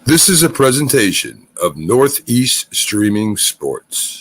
This is a presentation of Northeast Streaming Sports.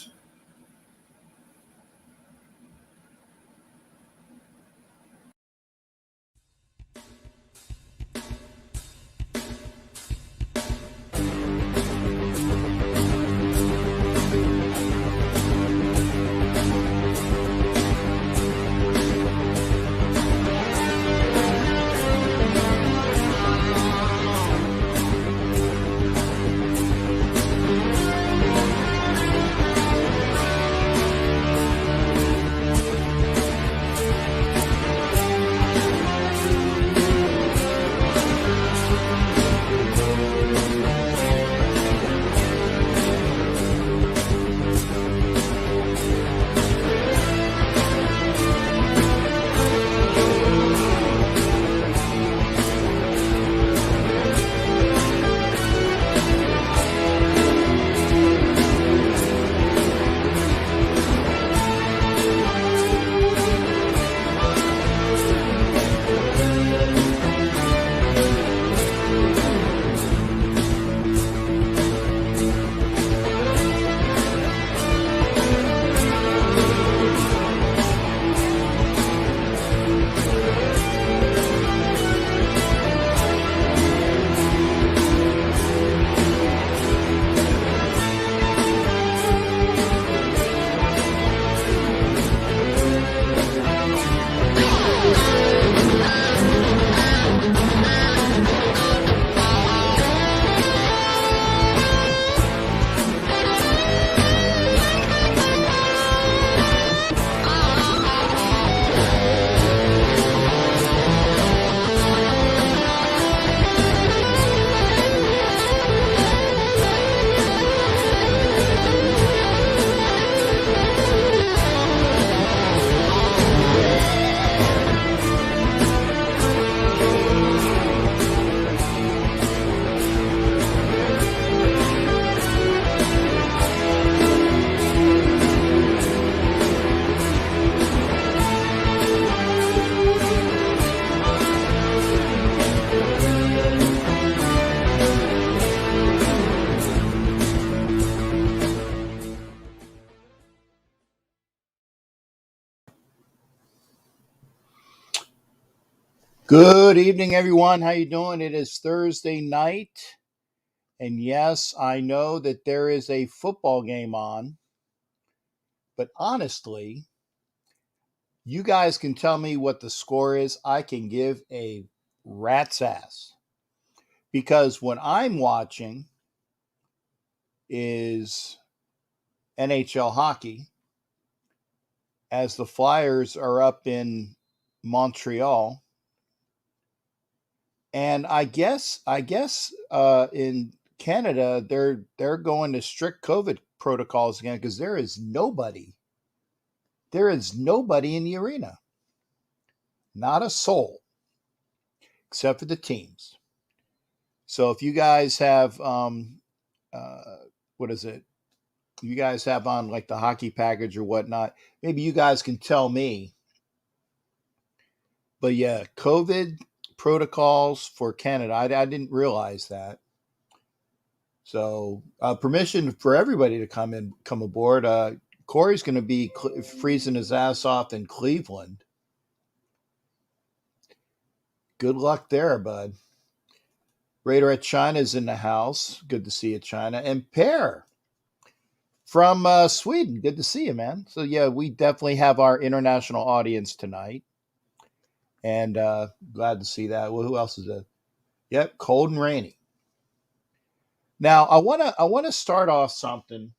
Good evening, everyone. How you doing? It is Thursday night, and yes, I know that there is a football game on, but honestly, you guys can tell me what the score is. I can give a rat's ass because what I'm watching is NHL hockey as the Flyers are up in Montreal. And I guess in Canada they're going to strict COVID protocols again because there is nobody in the arena, not a soul, except for the teams. So if you guys have what is it? You guys have on like the hockey package or whatnot. Maybe you guys can tell me. But yeah, COVID protocols for Canada. I didn't realize that. So permission for everybody to come aboard. Corey's going to be freezing his ass off in Cleveland. Good luck there, bud. Raider at China's in the house. Good to see you, China. And Pear from Sweden. Good to see you, man. So yeah, we definitely have our international audience tonight, and glad to see that. Well, who else is it? Yep, cold and rainy. Now I wanna start off something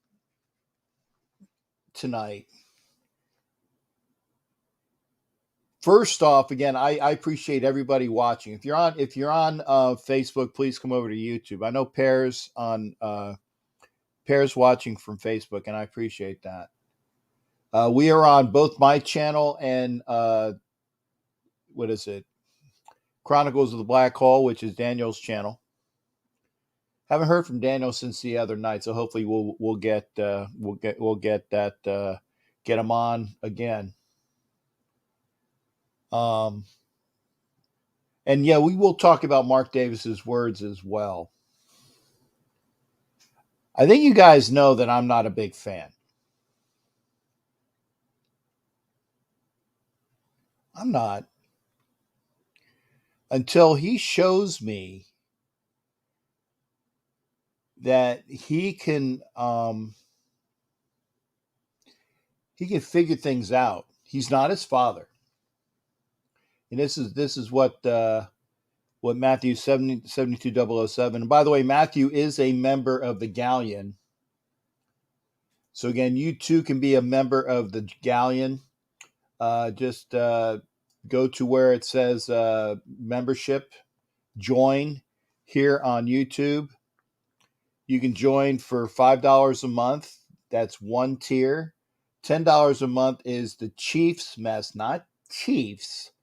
tonight. First off, again, I appreciate everybody watching. If you're on Facebook, please come over to YouTube. I know Pear's watching from Facebook, and I appreciate that. We are on both my channel and what is it? Chronicles of the Black Hole, which is Daniel's channel. Haven't heard from Daniel since the other night, so hopefully we'll get that get him on again. And yeah, we will talk about Mark Davis's words as well. I think you guys know that I'm not a big fan. I'm not. Until he shows me that he can figure things out. He's not his father. And this is what Matthew 72007. And by the way, Matthew is a member of the Galleon. So again, you too can be a member of the Galleon. Just go to where it says membership, join here on YouTube. You can join for $5 a month. That's one tier. $10 a month is the Chiefs Mess, not Chiefs,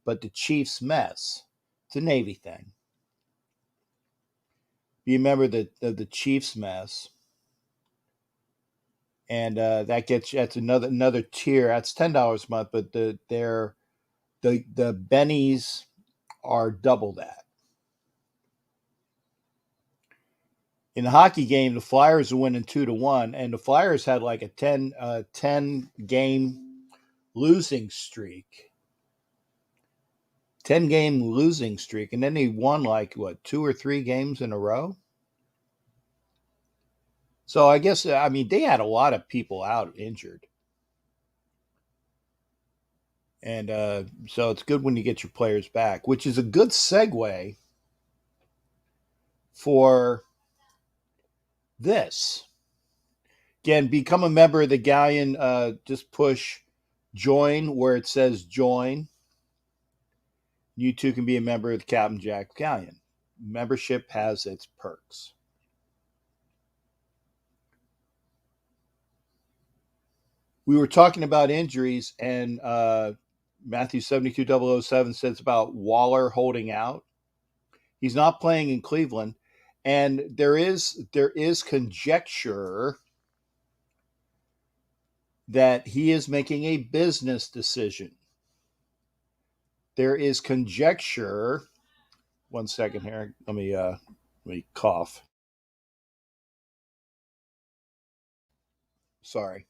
but the Chiefs Mess. It's a Navy thing. Be a member of the Chiefs Mess, and that's another tier. That's $10 a month, but the bennies are double that. In the hockey game, the Flyers are winning 2-1, and the Flyers had like a 10 game losing streak. 10 game losing streak, and then they won like 2 or 3 games in a row. So I guess they had a lot of people out injured, and so it's good when you get your players back, which is a good segue for this. Again, become a member of the Galleon. Just push join where it says join. You too can be a member of the Captain Jack Galleon. Membership has its perks. We were talking about injuries, and Matthew 72007 says about Waller holding out. He's not playing in Cleveland, and there is conjecture that he is making a business decision. There is conjecture. One second here. Let me cough. Sorry.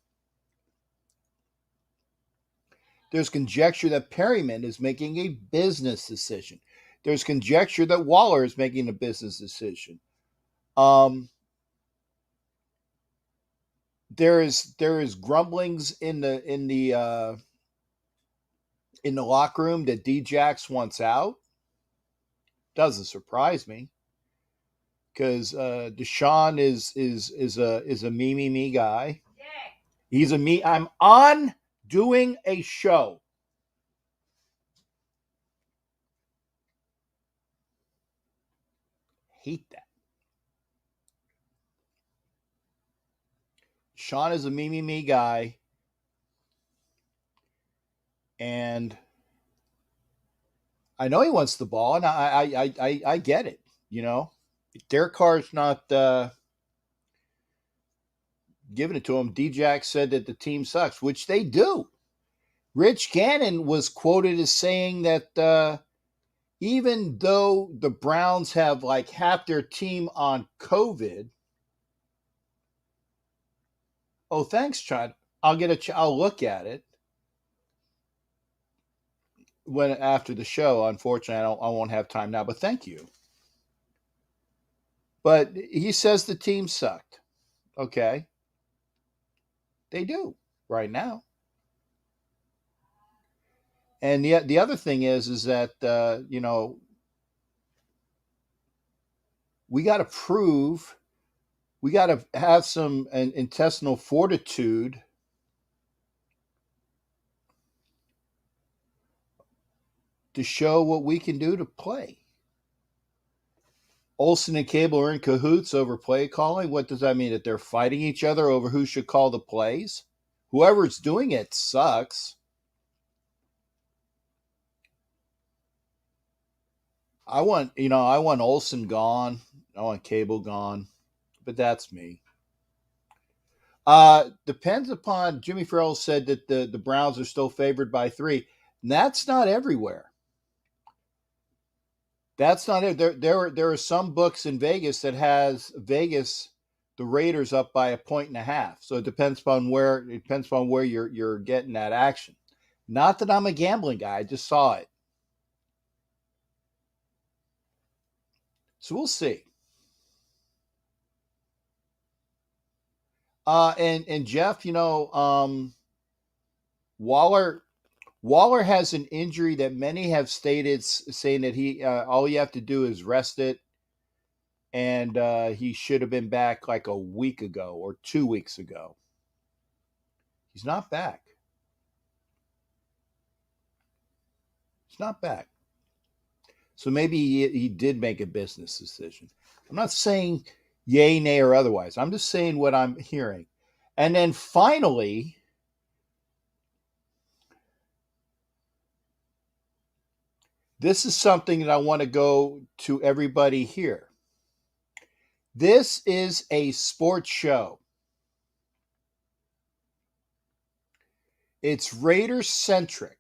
There's conjecture that Perryman is making a business decision. There's conjecture that Waller is making a business decision. There is grumblings in the locker room that Djax wants out. Doesn't surprise me, because Deshaun is a me guy. He's a me. I'm on doing a show. Hate that. Sean is a me guy, and I know he wants the ball, and I get it. If Derek Carr's not giving it to him, Djax said that the team sucks, which they do. Rich Gannon was quoted as saying that even though the Browns have like half their team on COVID. Oh, thanks, Chad. I'll look at it when after the show. Unfortunately, I won't have time now, but thank you. But he says the team sucked. Okay. They do right now. And the other thing is that we got to prove, we got to have some intestinal fortitude to show what we can do to play. Olsen and Cable are in cahoots over play calling. What does that mean? That they're fighting each other over who should call the plays? Whoever's doing it sucks. I want Olsen gone. I want Cable gone. But that's me. Depends upon, Jimmy Farrell said that the Browns are still favored by 3. And that's not everywhere. That's not it. There are some books in Vegas that has Vegas the Raiders up by 1.5 points. So it depends upon where you're getting that action. Not that I'm a gambling guy, I just saw it. So we'll see. And Jeff, Waller has an injury that many have stated, saying that he all you have to do is rest it, and he should have been back like a week ago or 2 weeks ago. He's not back. He's not back. So maybe he did make a business decision. I'm not saying yay, nay, or otherwise. I'm just saying what I'm hearing. And then finally, this is something that I want to go to everybody here. This is a sports show. It's Raiders centric,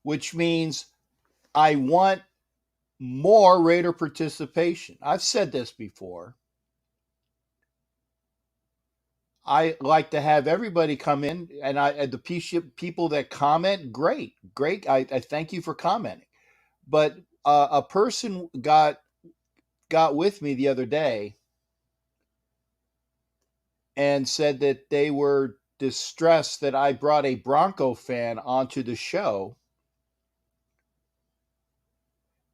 which means I want more Raider participation. I've said this before. I like to have everybody come in, and the people that comment, great. I thank you for commenting. But a person got with me the other day and said that they were distressed that I brought a Bronco fan onto the show.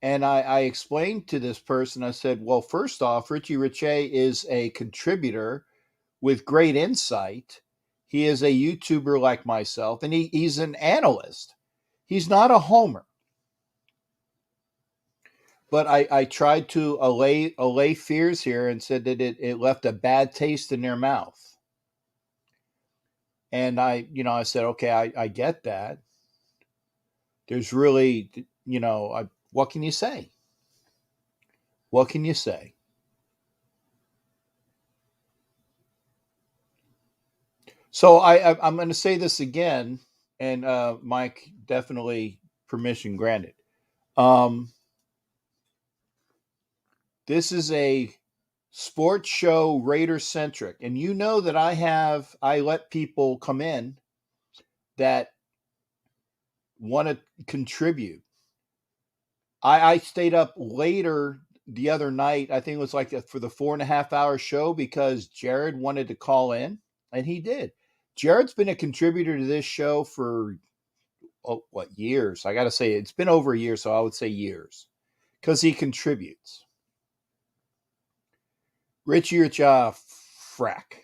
And I explained to this person, I said, well, first off, Richie Riche is a contributor with great insight. He is a YouTuber like myself, and he's an analyst. He's not a homer. But I tried to allay fears here and said that it left a bad taste in their mouth. And I said, okay, I get that. There's really, what can you say? What can you say? So I'm going to say this again, and Mike, definitely permission granted. This is a sports show, Raider centric, and you know that I let people come in that want to contribute. I stayed up later the other night. I think it was like for the 4.5-hour show because Jared wanted to call in, and he did. Jared's been a contributor to this show for years? I got to say it's been over a year, so I would say years because he contributes. Richie frack.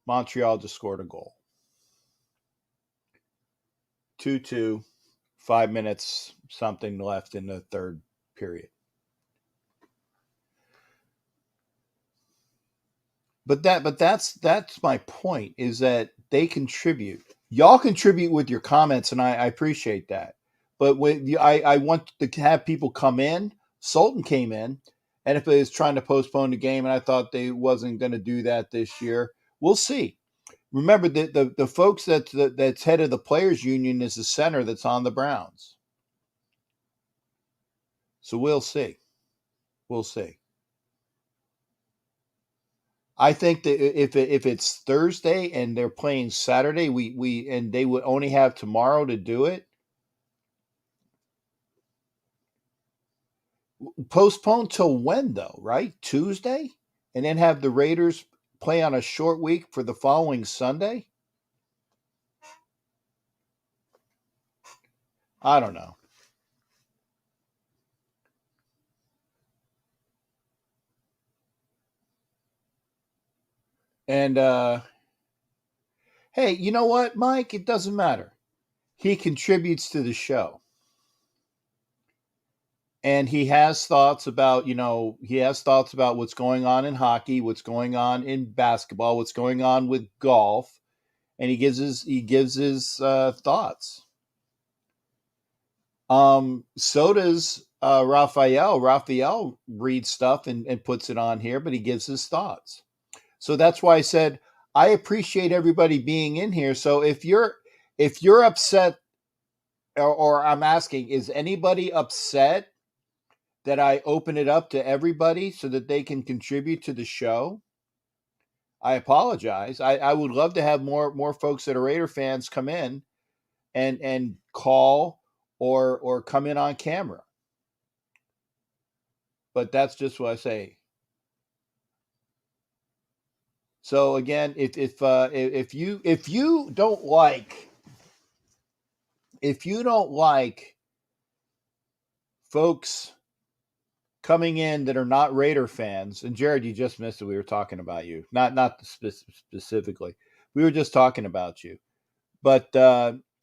Montreal just scored a goal. 2-2, 5 minutes something left in the third period. But that's my point, is that they contribute. Y'all contribute with your comments, and I appreciate that. But when I want to have people come in, Sultan came in, and if it was trying to postpone the game, and I thought they wasn't going to do that this year, we'll see. Remember that the folks that's head of the players union is the center that's on the Browns. So we'll see. We'll see. I think that if it's Thursday and they're playing Saturday, and they would only have tomorrow to do it. Postpone till when though, right? Tuesday? And then have the Raiders play on a short week for the following Sunday? I don't know. And hey, you know what, Mike? It doesn't matter. He contributes to the show. And he has thoughts about, what's going on in hockey, what's going on in basketball, what's going on with golf, and he gives his thoughts. So does Raphael. Raphael reads stuff and puts it on here, but he gives his thoughts. So that's why I said I appreciate everybody being in here. So if you're upset, or I'm asking, is anybody upset that I open it up to everybody so that they can contribute to the show, I apologize. I would love to have more folks that are Raider fans come in and call or come in on camera. But that's just what I say. So again, if you don't like folks coming in that are not Raider fans, and Jared, you just missed it. We were talking about you, not specifically. We were just talking about you. But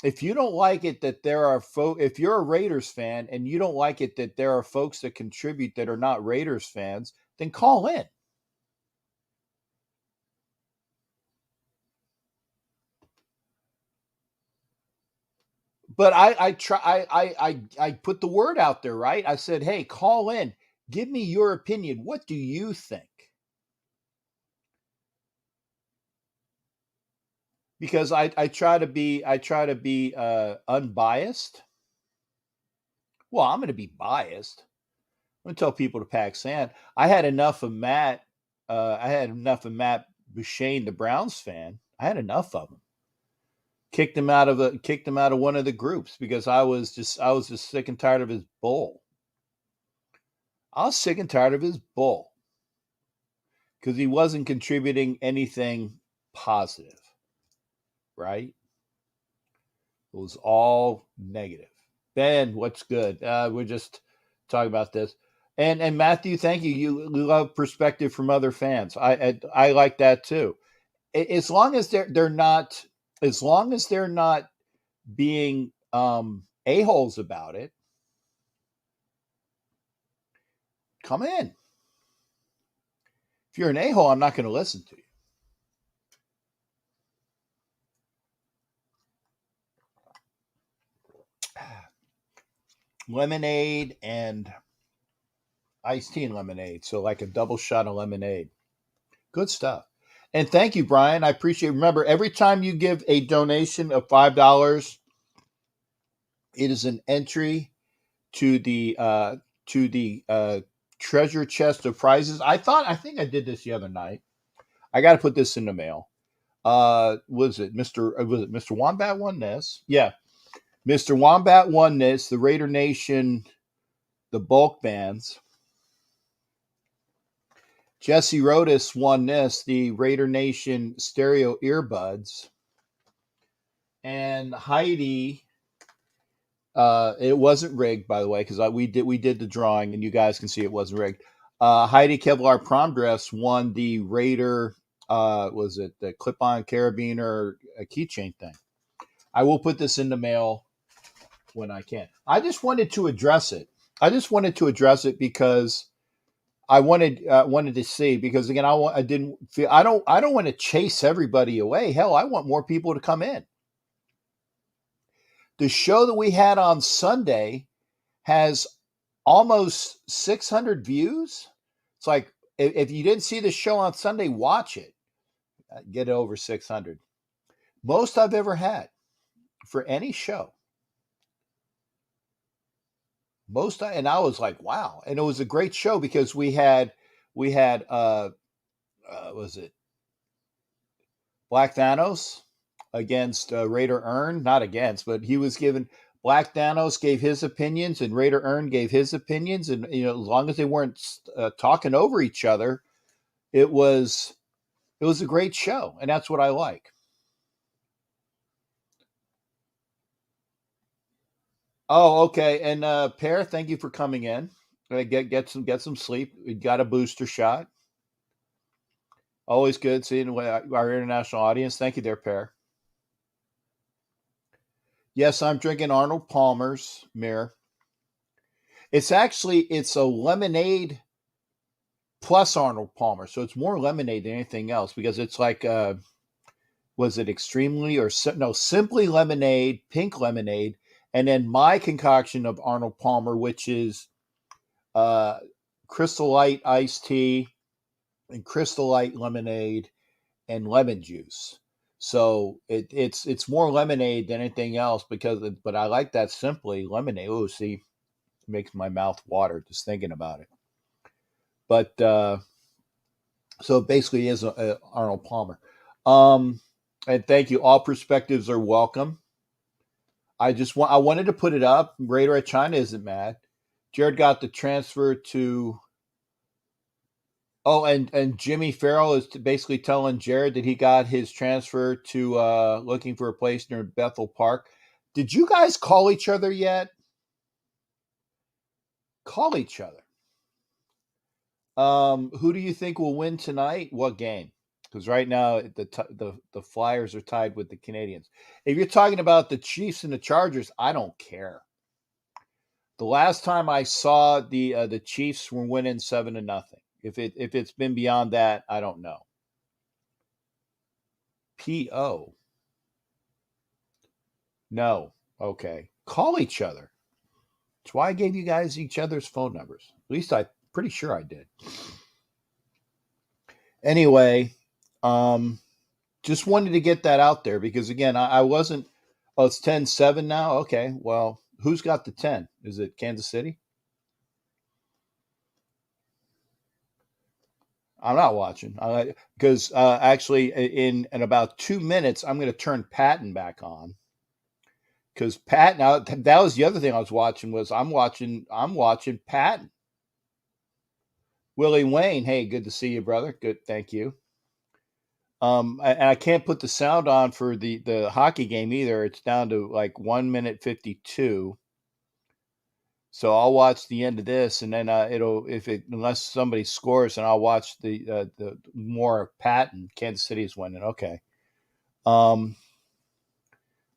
if you don't like it that there are if you're a Raiders fan and you don't like it that there are folks that contribute that are not Raiders fans, then call in. But I put the word out there, right? I said, hey, call in. Give me your opinion. What do you think? Because I try to be unbiased. Well, I'm going to be biased. I'm going to tell people to pack sand. I had enough of Matt. I had enough of Matt Bouchane, the Browns fan. I had enough of him. Kicked him out of one of the groups because I was just sick and tired of his bull. I was sick and tired of his bull because he wasn't contributing anything positive, right? It was all negative. Ben, what's good? We're just talking about this. And Matthew, thank you. You love perspective from other fans. I like that too. As long as they're not being a-holes about it, come in. If you're an a-hole, I'm not going to listen to you. Lemonade and iced tea and lemonade. So like a double shot of lemonade. Good stuff. And thank you, Brian. I appreciate it. Remember, every time you give a donation of $5, it is an entry to the treasure chest of prizes. I think I did this the other night. I got to put this in the mail. Was it Mr. Wombat won this? Yeah. Mr. Wombat won this, the Raider Nation, the bulk bands. Jesse Rodas won this, the Raider Nation stereo earbuds. And Heidi, it wasn't rigged, by the way, because we did the drawing, and you guys can see it wasn't rigged. Heidi Kevlar prom dress won the Raider, was it the clip-on carabiner keychain thing? I will put this in the mail when I can. I just wanted to address it. Because I wanted to see, because again, I don't want to chase everybody away. Hell, I want more people to come in. The show that we had on Sunday has almost 600 views. It's like, if you didn't see the show on Sunday, watch it. Get it over 600. Most I've ever had for any show. And I was like, wow. And it was a great show because we had was it Black Thanos against Raider Earn? Not against, but he was given. Black Thanos gave his opinions, and Raider Earn gave his opinions, and as long as they weren't talking over each other, it was a great show, and that's what I like. Oh, okay. And Pear, thank you for coming in. Get some sleep. We got a booster shot. Always good seeing our international audience. Thank you there, Pear. Yes, I'm drinking Arnold Palmer's Mirror. It's a lemonade plus Arnold Palmer, so it's more lemonade than anything else because it's like was it extremely or no, simply lemonade, pink lemonade, and then my concoction of Arnold Palmer, which is Crystal Light iced tea and Crystal Light lemonade and lemon juice. So it's more lemonade than anything else but I like that simply lemonade. Oh, see, makes my mouth water just thinking about it. But so it basically is Arnold Palmer. And thank you. All perspectives are welcome. I wanted to put it up. Raider at China isn't mad. Jared got the transfer to. Oh, and Jimmy Farrell is basically telling Jared that he got his transfer to looking for a place near Bethel Park. Did you guys call each other yet? Call each other. Who do you think will win tonight? What game? Because right now the Flyers are tied with the Canadians. If you're talking about the Chiefs and the Chargers, I don't care. The last time I saw the Chiefs were winning 7-0. If it's been beyond that, I don't know. P.O. No. Okay. Call each other. That's why I gave you guys each other's phone numbers. At least I'm pretty sure I did. Anyway, just wanted to get that out there because, again, I wasn't. Oh, it's 10-7 now? Okay. Well, who's got the 10? Is it Kansas City? I'm not watching because actually in about 2 minutes, I'm going to turn Patton back on. Because Patton, that was the other thing I was watching I'm watching Patton. Willie Wayne, hey, good to see you, brother. Good, thank you. And I can't put the sound on for the hockey game either. It's down to like 1 minute 52. So I'll watch the end of this, and then unless somebody scores, and I'll watch the more of Patton. Kansas City is winning. Okay.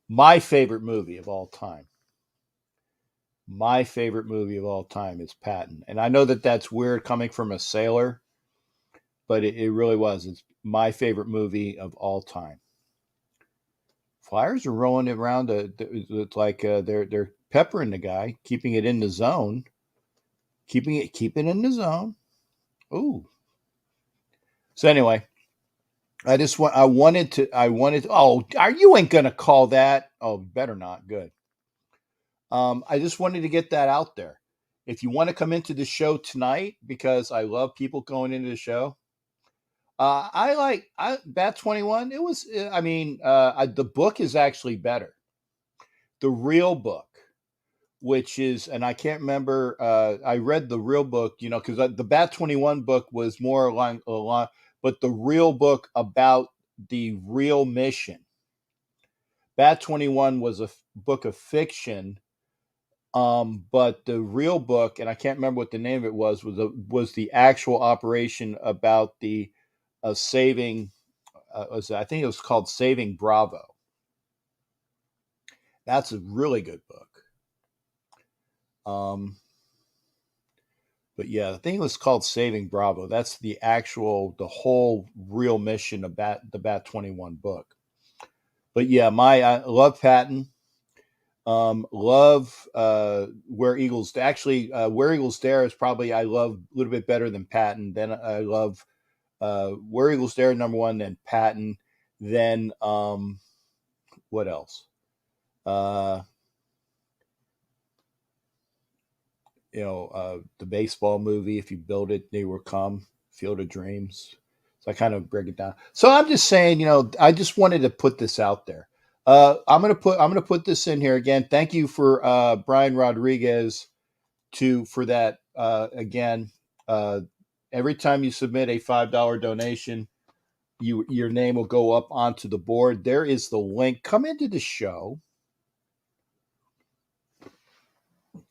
My favorite movie of all time. My favorite movie of all time is Patton. And I know that that's weird coming from a sailor, but it really was. It's my favorite movie of all time. Flyers are rolling it around. It's like they're peppering the guy, keeping it in the zone. Keeping it in the zone. Ooh. So anyway, I wanted. Oh, you ain't gonna call that? Oh, better not. Good. I just wanted to get that out there. If you want to come into the show tonight, because I love people going into the show. I like Bat 21. It was. The book is actually better. The real book, which is, and I can't remember. I read the real book, because the Bat 21 book was more along, but the real book about the real mission. Bat 21 was a book of fiction. But the real book, and I can't remember what the name of it was the actual operation about the saving. I think it was called Saving Bravo. That's a really good book. But yeah, I think it was called Saving Bravo. That's the whole real mission of the Bat 21 book. But yeah, I love Patton. Love Where Eagles. Actually, Where Eagles Dare is probably I love a little bit better than Patton. Then I love Where Eagles Dare number one. Then Patton. Then what else? The baseball movie. If you build it, they will come. Field of Dreams. So I kind of break it down. So I'm just saying, I just wanted to put this out there. I'm gonna put this in here again. Thank you for Brian Rodriguez for that again. Every time you submit a $5 donation, your name will go up onto the board. There is the link. Come into the show.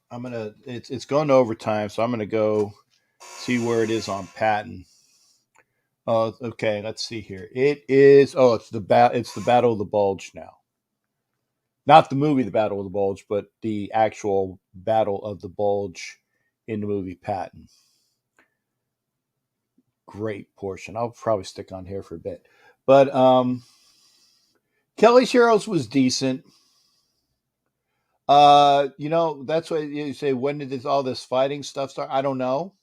It's going to overtime, so I'm gonna go see where it is on Patton. Oh, okay. Let's see here. It is. Oh, it's the Battle of the Bulge now. Not the movie, The Battle of the Bulge, but the actual Battle of the Bulge in the movie Patton. Great portion. I'll probably stick on here for a bit. But Kelly's Heroes was decent. That's why you say, when did all this fighting stuff start? I don't know.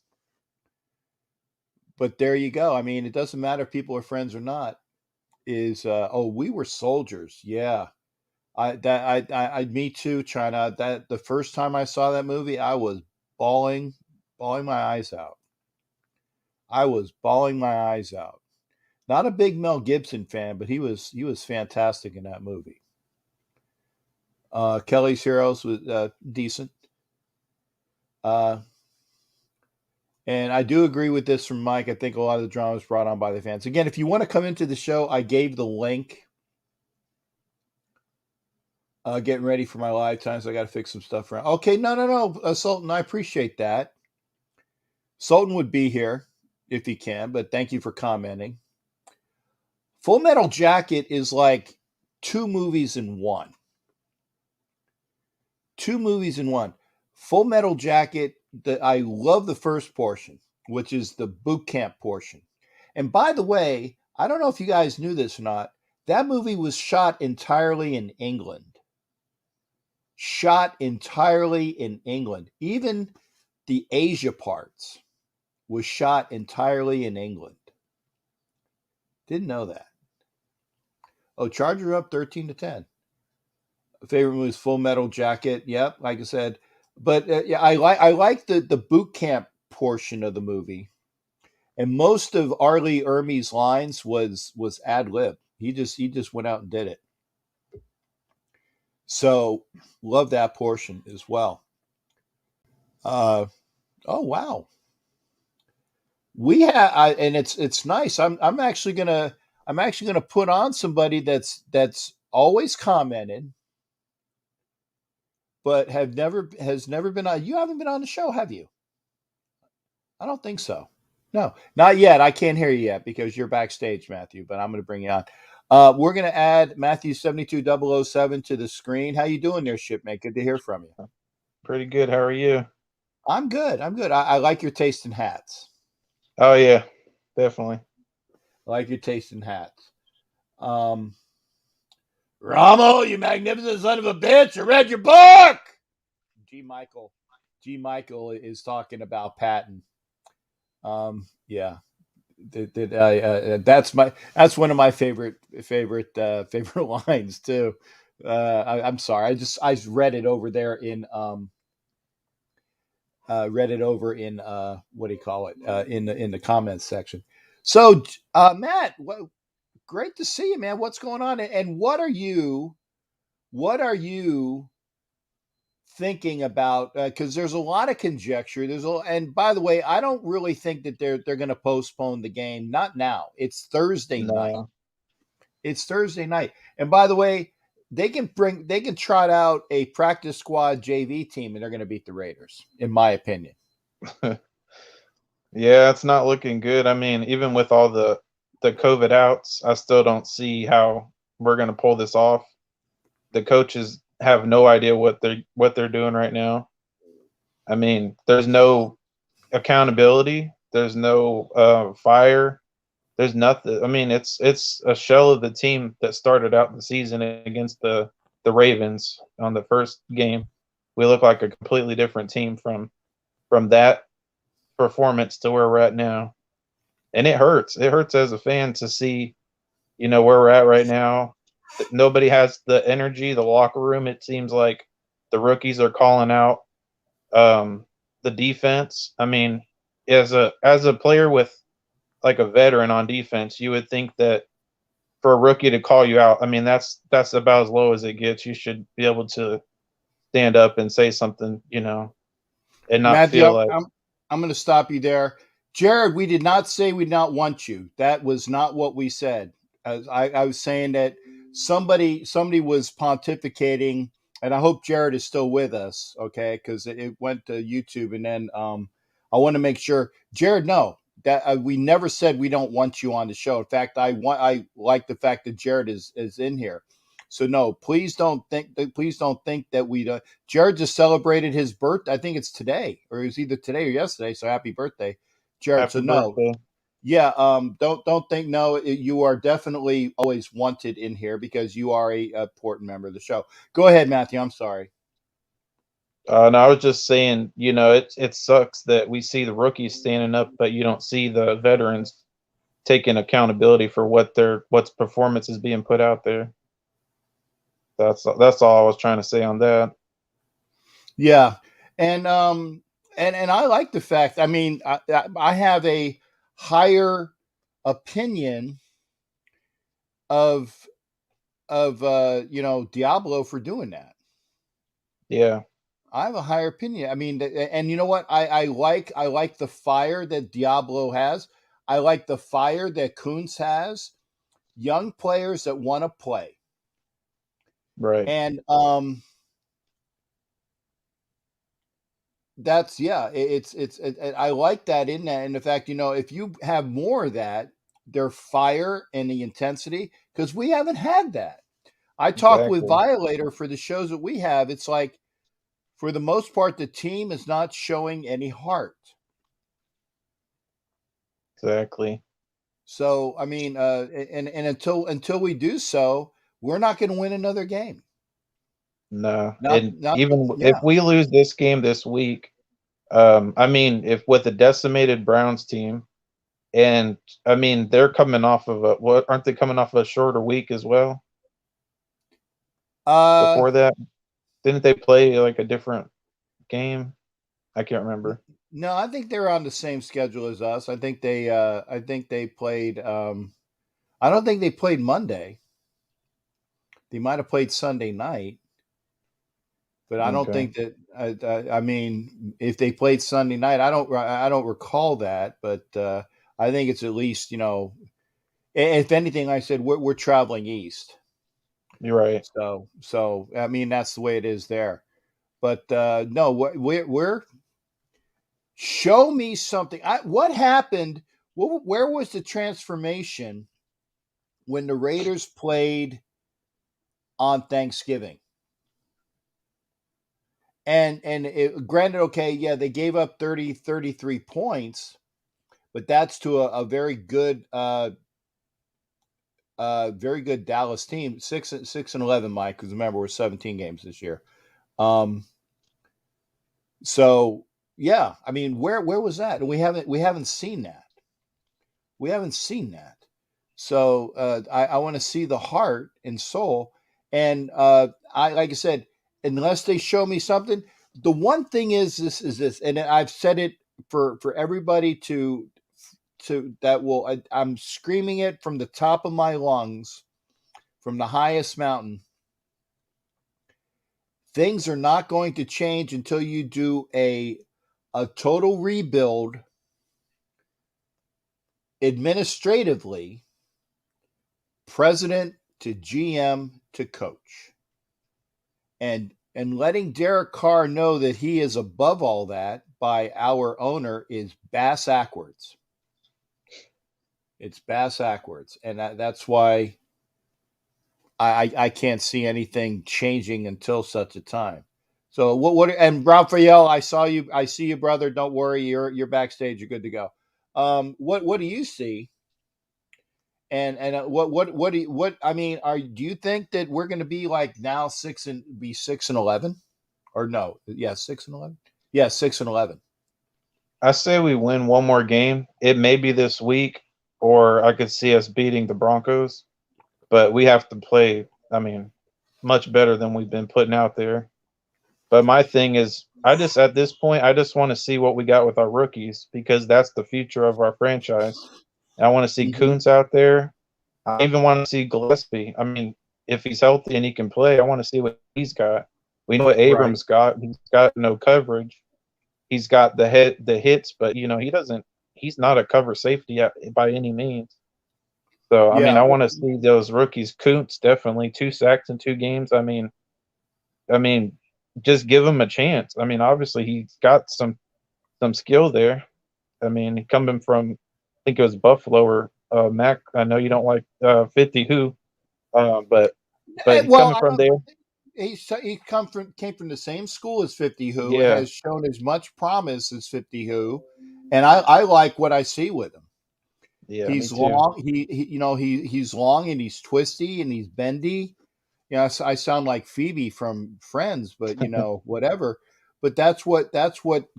But there you go. I mean, it doesn't matter if people are friends or not. We were soldiers. Yeah. Me too, China. That the first time I saw that movie, I was bawling my eyes out. I was bawling my eyes out. Not a big Mel Gibson fan, but he was fantastic in that movie. Kelly's Heroes was decent. And I do agree with this from Mike. I think a lot of the drama is brought on by the fans. Again, if you want to come into the show, I gave the link. Getting ready for my live times. I got to fix some stuff around. Okay, no. Sultan, I appreciate that. Sultan would be here if he can, but thank you for commenting. Full Metal Jacket is like 2 movies in one. 2 movies in one. Full Metal Jacket, I love the first portion, which is the boot camp portion. And by the way, I don't know if you guys knew this or not, that movie was shot entirely in England. Shot entirely in England. Even the Asia parts was shot entirely in England. Didn't know that. Oh, Charger up 13-10. Favorite movie is Full Metal Jacket. Yep, like I said. But yeah, I like the boot camp portion of the movie. And most of Arlie Ermey's lines was ad lib. He just went out and did it. So love that portion as well. Oh wow. We have, and it's nice. I'm actually gonna put on somebody that's always commented, but has never been on. You haven't been on the show, have you? I don't think so. No, not yet. I can't hear you yet because you're backstage, Matthew. But I'm going to bring you on. We're going to add Matthew 72007 to the screen. How you doing there, shipmate? Good to hear from you. Pretty good. How are you? I'm good. I like your taste in hats. Oh yeah, definitely. I like your taste in hats. Ramo, you magnificent son of a bitch! I read your book. G. Michael is talking about Patton. Yeah. That's one of my favorite lines too. I'm sorry. I read it over there in what do you call it? In the comments section. So Matt, great to see you, man. What's going on? And what are you thinking about, because there's a lot of conjecture. And by the way, I don't really think that they're going to postpone the game. Not now. It's Thursday night. It's Thursday night. And by the way, they can trot out a practice squad JV team, and they're going to beat the Raiders, in my opinion. Yeah, it's not looking good. I mean, even with all the COVID outs, I still don't see how we're going to pull this off. The coaches have no idea what they're doing right now. I mean, there's no accountability. There's no fire. There's nothing. I mean, it's a shell of the team that started out the season against the Ravens on the first game. We look like a completely different team from that performance to where we're at now. And it hurts. It hurts as a fan to see, where we're at right now. Nobody has the energy, the locker room. It seems like the rookies are calling out the defense. I mean, as a player with like a veteran on defense, you would think that for a rookie to call you out, I mean, that's about as low as it gets. You should be able to stand up and say something, and not Matthew, feel like. I'm going to stop you there. Jared, we did not say we not want you. That was not what we said. As I was saying that somebody was pontificating, and I hope Jared is still with us, okay? Because it went to YouTube, and then I want to make sure, Jared, no, that we never said we don't want you on the show. In fact, I like the fact that Jared is in here. So no, please don't think that we don't. Jared just celebrated his birthday. I think it's today, or it was either today or yesterday. So happy birthday, Jared. Happy so no, birthday. yeah, don't think no. You are definitely always wanted in here because you are a important member of the show. Go ahead, Matthew. I'm sorry. No, I was just saying, it sucks that we see the rookies standing up, but you don't see the veterans taking accountability for what's performance is being put out there. That's all I was trying to say on that. Yeah, and and I like the fact. I mean, I have a higher opinion of Diablo for doing that. Yeah, I have a higher opinion. I mean, and you know what? I like the fire that Diablo has. I like the fire that Kuntz has. Young players that want to play, right. and that's I like that in that. And the fact, if you have more of that, their fire and the intensity, because we haven't had that. I talk with Exactly. Violator for the shows that we have. It's like, for the most part, the team is not showing any heart. Exactly. So, I mean, and until we do so, we're not going to win another game. No, Not and not even if Yeah. we lose this game this week, I mean, if with a decimated Browns team, and I mean they're coming off of what aren't they coming off of a shorter week as well? Uh, Before that, didn't they play like a different game? I can't remember. no, I think they're on the same schedule as us. I think they played. I don't think they played Monday. They might have played Sunday night, but I don't Okay, think that. I mean, if they played Sunday night, I don't recall that, but I think it's at least, if anything, I said we're traveling east. you're right. So I mean, that's the way it is there. But no, we're show me something. What happened? Where was the transformation when the Raiders played on Thanksgiving? Granted, okay, yeah, they gave up 33 points, but that's to a very good Dallas team. 6-11, Mike, because remember, we're 17 games this year. Um, so yeah, I mean, where was that? And we haven't seen that. We haven't seen that. So I want to see the heart and soul. And I like I said, unless they show me something, the one thing is this, and I've said it for everybody to that will. I'm screaming it from the top of my lungs, from the highest mountain. Things are not going to change until you do a total rebuild administratively, president to GM to coach. And letting Derek Carr know that he is above all that by our owner is bass backwards. It's bass backwards, and that's why I can't see anything changing until such a time. So what and Raphael, I see you, brother. Don't worry, you're backstage. You're good to go. What do you see? And what do you, what I mean? Do you think that we're going to be like now 6-11? Or no, yeah, 6-11. Yeah, 6-11. I say we win one more game. It may be this week, or I could see us beating the Broncos, but we have to play. I mean, much better than we've been putting out there. But my thing is, I just at this point, I just want to see what we got with our rookies because that's the future of our franchise. And I want to see Mm-hmm. Kuntz out there. I even want to see Gillespie. I mean, if he's healthy and he can play, I want to see what he's got. We know what Right. Abrams got. He's got no coverage. He's got the hits, but he doesn't. He's not a cover safety by any means. So I mean, Yeah. I want to see those rookies. Kuntz definitely 2 sacks in 2 games. I mean, just give him a chance. I mean, obviously he's got some skill there. I mean, coming from I think it was Buffalo or Mac. I know you don't like 50 who, but he's Well, coming from there. he came from the same school as 50 Who, Yeah, has shown as much promise as 50 Who, and I like what I see with him. yeah, me He's too. long. He's long and he's twisty and he's bendy. I sound like Phoebe from Friends, but whatever. But that's what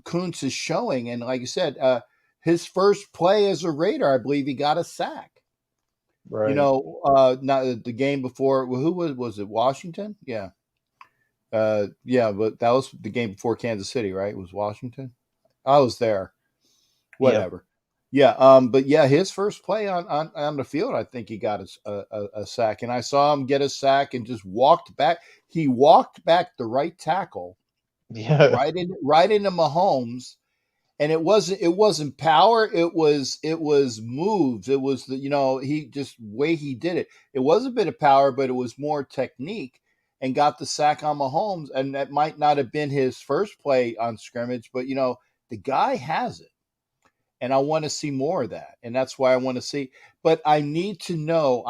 Kuntz is showing. And like I said, his first play as a Raider, I believe he got a sack. Right. Not the game before. Well, who was it? Washington? Yeah, yeah. But that was the game before Kansas City, right? It was Washington. I was there. Whatever. Yeah. But yeah, his first play on the field, I think he got a sack, and I saw him get a sack and just walked back. He walked back the right tackle, Yeah. right into Mahomes, and it wasn't power. It was moves. It was he just way he did it. It was a bit of power, but it was more technique, and got the sack on Mahomes. And that might not have been his first play on scrimmage, but the guy has it. And I want to see more of that. And that's why I want to see. But I need to know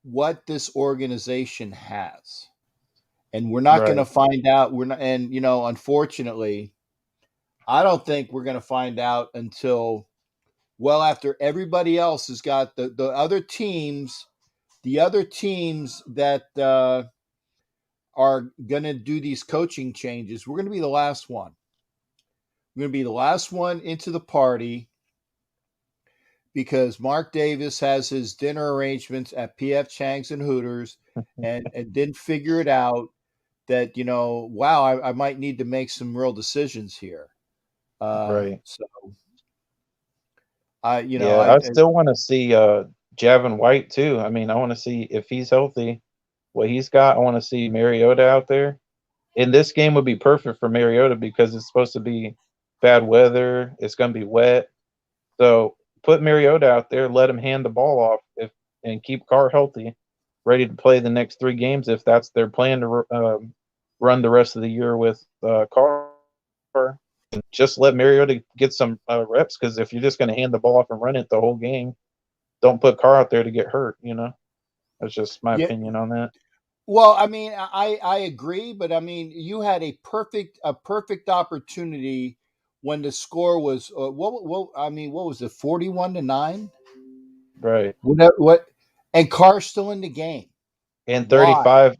what this organization has. And we're not going to Right. find out. We're not, and unfortunately, I don't think we're going to find out until well after everybody else has got the other teams, that are going to do these coaching changes. We're going to be the last one. We're going to be the last one into the party because Mark Davis has his dinner arrangements at PF Chang's and Hooters and didn't figure it out that, wow, I might need to make some real decisions here. Right. So Yeah, I still want to see Javin White too. I mean, I want to see if he's healthy, what he's got. I want to see Mariota out there. And this game would be perfect for Mariota because it's supposed to be bad weather. It's going to be wet. So put Mariota out there, let him hand the ball off and keep Carr healthy, ready to play the next 3 games if that's their plan to run the rest of the year with Carr. And just let Mariota get some reps because if you're just going to hand the ball off and run it the whole game, don't put Carr out there to get hurt. That's just my opinion on that. Well, I mean, I agree, but I mean, you had a perfect opportunity when the score was what was it, 41-9? Right. What and Carr's still in the game. And Why?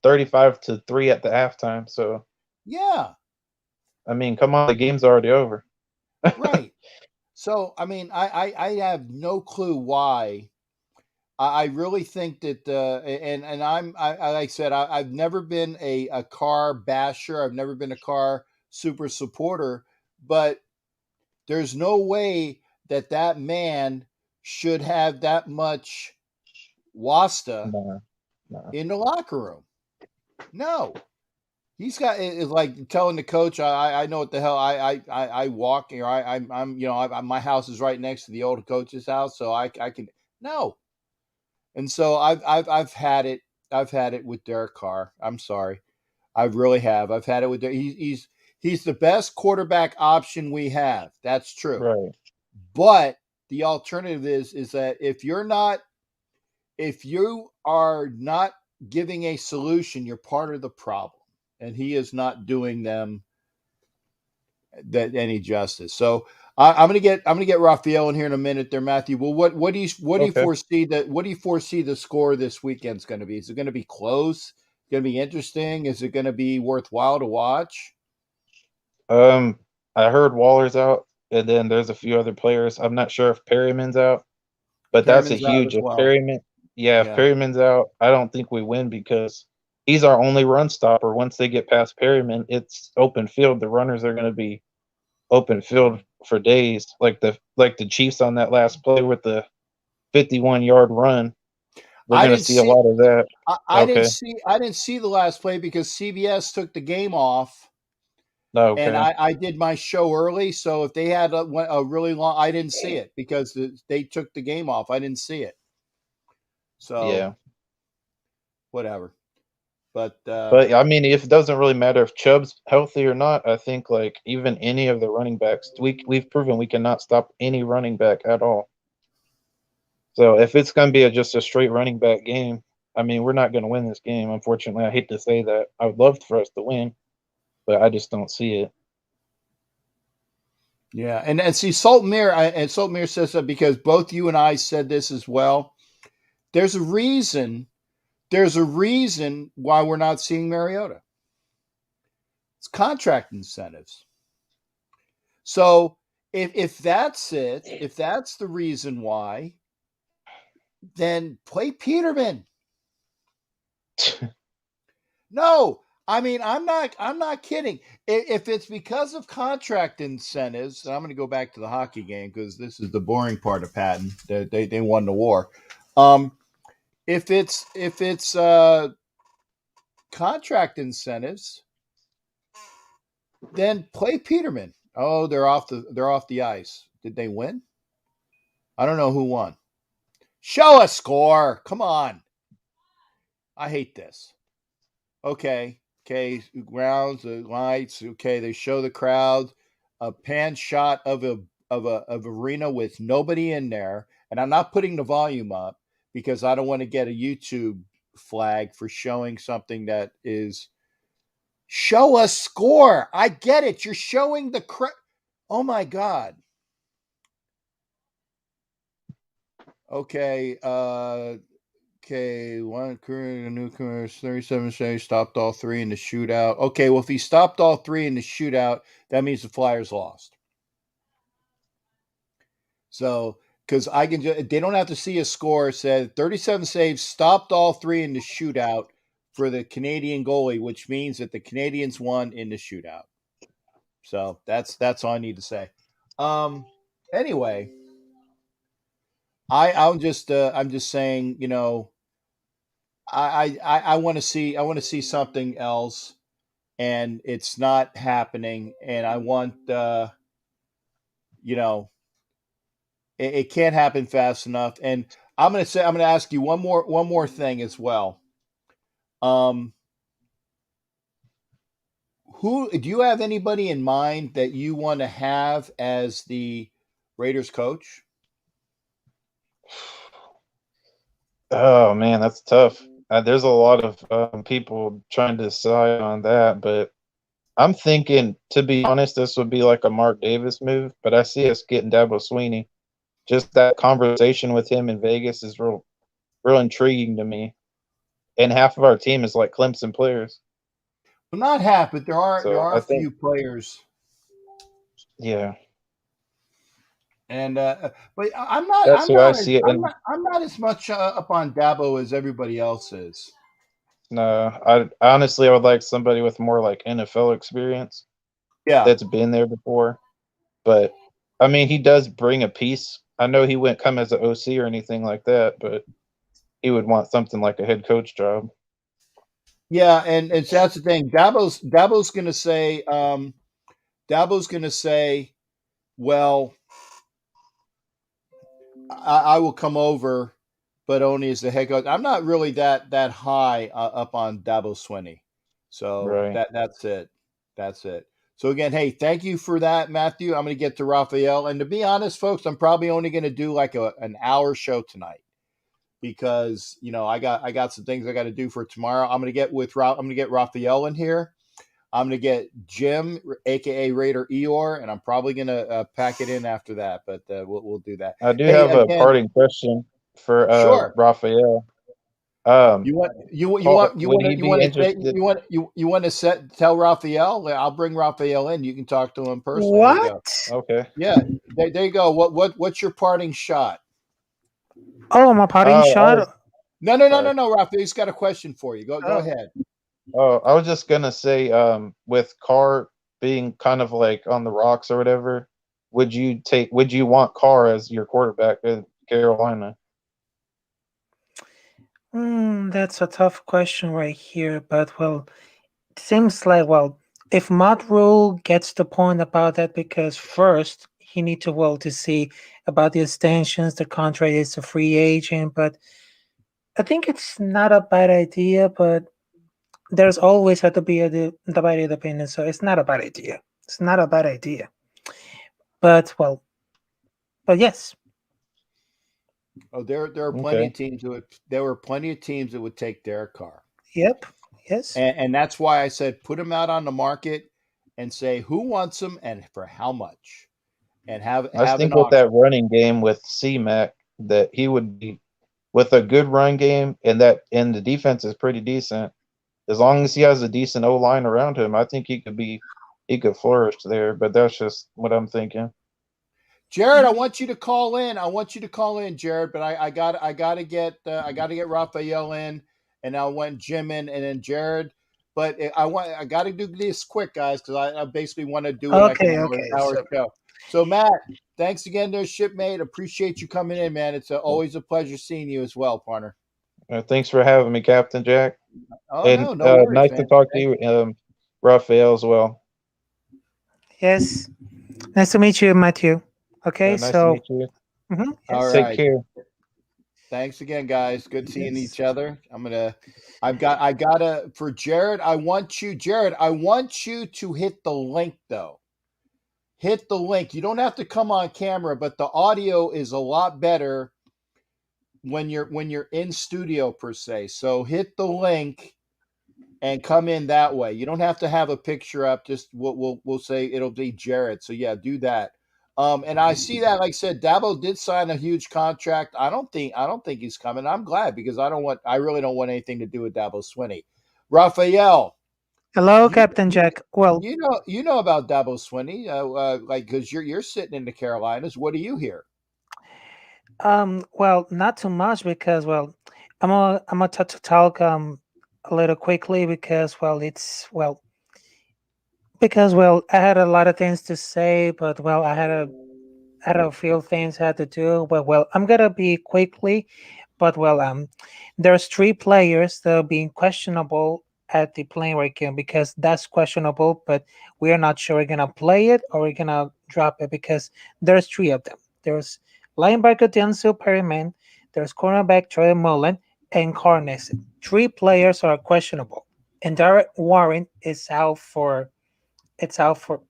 35-3 at the halftime. So Yeah, I mean, come on, the game's already over. right. So I mean, I have no clue why. I really think that, and like I said, I've never been a car basher. I've never been a car super supporter, but there's no way that man should have that much wasta No. in the locker room. No, he's got it's like telling the coach, I know what the hell I walk, my house is right next to the old coach's house, so I can no. And so I've had it. I've had it with Derek Carr. I'm sorry. I really have. I've had it with he's the best quarterback option we have. That's true. Right. But the alternative is that if you are not giving a solution, you're part of the problem. And he is not doing them that any justice. So I'm gonna get Raphael in here in a minute there, Matthew. Well, what do you Okay. foresee the score this weekend's going to be? Is it going to be close? Going to be interesting? Is it going to be worthwhile to watch? I heard Waller's out, and then there's a few other players. I'm not sure if Perryman's out, but that's a Perriman's out huge. as If well. Perryman, if Yeah. Perryman's out, I don't think we win because he's our only run stopper. Once they get past Perryman, it's open field. The runners are going to be open field for days, like the Chiefs on that last play with the 51-yard run. We're going to see a lot of that. I Okay. didn't see the last play because CBS took the game off. Okay. And I did my show early, so if they had a really long, I didn't see it because they took the game off. I didn't see it. So Yeah. whatever. But I mean, if it doesn't really matter if Chubb's healthy or not, I think like even any of the running backs, we've proven we cannot stop any running back at all. So if it's going to be just a straight running back game, I mean, we're not going to win this game. Unfortunately, I hate to say that. I would love for us to win, but I just don't see it. yeah, and see, Saltmere says that because both you and I said this as well. There's a reason. There's a reason why we're not seeing Mariota. It's contract incentives. So if that's it, if that's the reason why, then play Peterman. No, I mean, I'm not kidding. If it's because of contract incentives, and I'm going to go back to the hockey game because this is the boring part of Patton. They won the war. If it's contract incentives, then play Peterman. Oh, they're off the ice. Did they win? I don't know who won. Show a score. Come on. I hate this. Okay, grounds, lights. Okay, they show the crowd a pan shot of arena with nobody in there, and I'm not putting the volume up because I don't want to get a YouTube flag for showing something that is. Show a score. I get it. You're showing the Oh my God. Okay. Okay. One career newcomers, 37 saves, stopped all three in the shootout. Okay. Well, if he stopped all three in the shootout, that means the Flyers lost. So, because they don't have to see a score. It said 37 saves, stopped all three in the shootout for the Canadian goalie, which means that the Canadians won in the shootout. So that's all I need to say. Anyway, I'm just saying, I want to see something else, and it's not happening, and I want it can't happen fast enough. And I'm gonna ask you one more thing as well. Who do you have anybody in mind that you want to have as the Raiders coach? Oh man, that's tough. There's a lot of people trying to decide on that, but I'm thinking, to be honest, this would be like a Mark Davis move. But I see us getting Dabo Sweeney. Just that conversation with him in Vegas is real intriguing to me. And half of our team is like Clemson players. Well, not half, but there So are I a think, few players. yeah, And but that's who I see it. And I'm not as much up on Dabo as everybody else is. no, I honestly I would like somebody with more like NFL experience Yeah, that's been there before. But I mean, he does bring a piece. I know he wouldn't come as an OC or anything like that, but he would want something like a head coach job. yeah, and that's the thing. Dabo's going to say, well, I will come over, but only as the head coach. I'm not really that high up on Dabo Swinney, so Right. that's it. That's it. So again, hey, thank you for that, Matthew. I'm going to get to Raphael, and to be honest, folks, I'm probably only going to do like an hour show tonight because I got some things I got to do for tomorrow. I'm going to get Raphael in here. I'm going to get Jim, aka Raider Eeyore, and I'm probably going to pack it in after that. But we'll do that. I do Hey, have a again, parting question for sure. Raphael. Would he be interested? You want to tell Raphael? I'll bring Raphael in. You can talk to him personally. There you go. What? Okay. Yeah, there you go. What's your parting shot? Oh, my parting Oh, shot. No, sorry. Raphael. He's got a question for you. Go Oh, ahead. Oh, I was just gonna say, with Carr being kind of like on the rocks or whatever, would you want Carr as your quarterback in Carolina? that's a tough question right here. But well, it seems like if Matt Rule gets the point about that, because first he need to see about the extensions, the contract is a free agent. But I think it's not a bad idea. But there's always had to be a divided opinion, so it's not a bad idea. It's not a bad idea. But but yes. Oh, there are plenty Okay. of teams there were plenty of teams that would take Derek Carr, Yep. Yes. and that's why I said put him out on the market and say who wants him and for how much, and I just have an think with that auction. running game with C-Mac that he would be with a good run game and the defense is pretty decent. As long as he has a decent O line around him, I think he could flourish there. But that's just what I'm thinking. Jared, I want you to call in. Jared. But I got to get Raphael in, and I went Jim in, and then Jared. but I got to do this quick, guys, because I basically want to do it like Okay, an okay. hour So, show. So Matt, thanks again there, shipmate. Appreciate you coming in, man. It's always a pleasure seeing you as well, partner. Thanks for having me, Captain Jack. Oh And no worries, nice man. to talk to you, Raphael, as well. yes. Nice to meet you, Matthew. Okay, Nice to so meet you. mhm, All yes. Take right. care. Thanks again, guys. Good seeing Yes. each other. I gotta for Jared. Jared, I want you to hit the link though. Hit the link. You don't have to come on camera, but the audio is a lot better when you're in studio per se. So hit the link and come in that way. You don't have to have a picture up. Just we'll say it'll be Jared. So yeah, do that. And I see that, like I said, Dabo did sign a huge contract. I don't think he's coming. I'm glad because I really don't want anything to do with Dabo Swinney. Raphael, Hello, you Captain Jack. Well, you know about Dabo Swinney, like because you're sitting in the Carolinas. What do you hear? well, not too much because I'm gonna talk a little quickly because I had a lot of things to say, but I had a few things I had to do. But I'm gonna be quickly, but there's three players that are being questionable at the playing right game because that's questionable, but we are not sure we're gonna play it or we're gonna drop it because there's three of them. There's linebacker Denzel Perryman, there's cornerback Trey Mullen, and Carnes. Three players are questionable, and Derek Warren is out for it's out for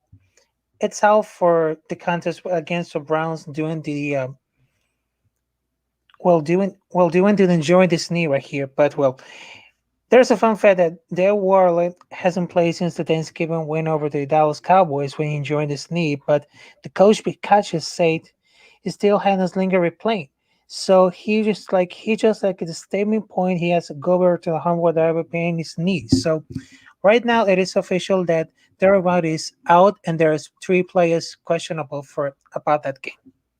it's out for the contest against the Browns doing enjoying this knee right here. But there's a fun fact that Dale Warren hasn't played since the Thanksgiving win over the Dallas Cowboys when he joined his knee, but the coach Pikachu said he still has lingering playing. So he just like at the statement point he has to go over to the home without pain his knee. So right now it is official that Derek White is out and there's three players questionable for about that game.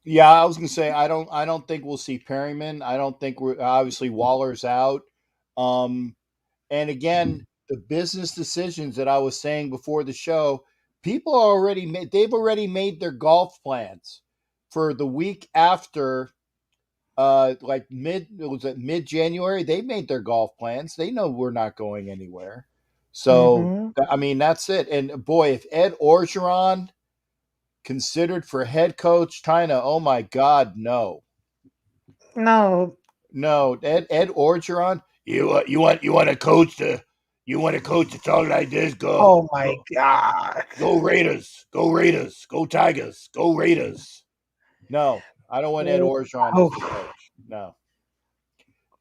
Yeah, I was gonna say I don't think we'll see Perryman. I don't think we're obviously Waller's out. Um, And again, the business decisions that I was saying before the show, people are already made, they've already made their golf plans for the week after like mid January. They made their golf plans. They know we're not going anywhere. So Mm-hmm. I mean that's it. And boy, if Ed Orgeron considered for head coach China, oh my God, no. No. No, Ed Orgeron. You want a coach to talk like this? Oh my God. Go Raiders, go Raiders, go Tigers, go Raiders. No, I don't want Ed Orgeron as the Oh. coach. No,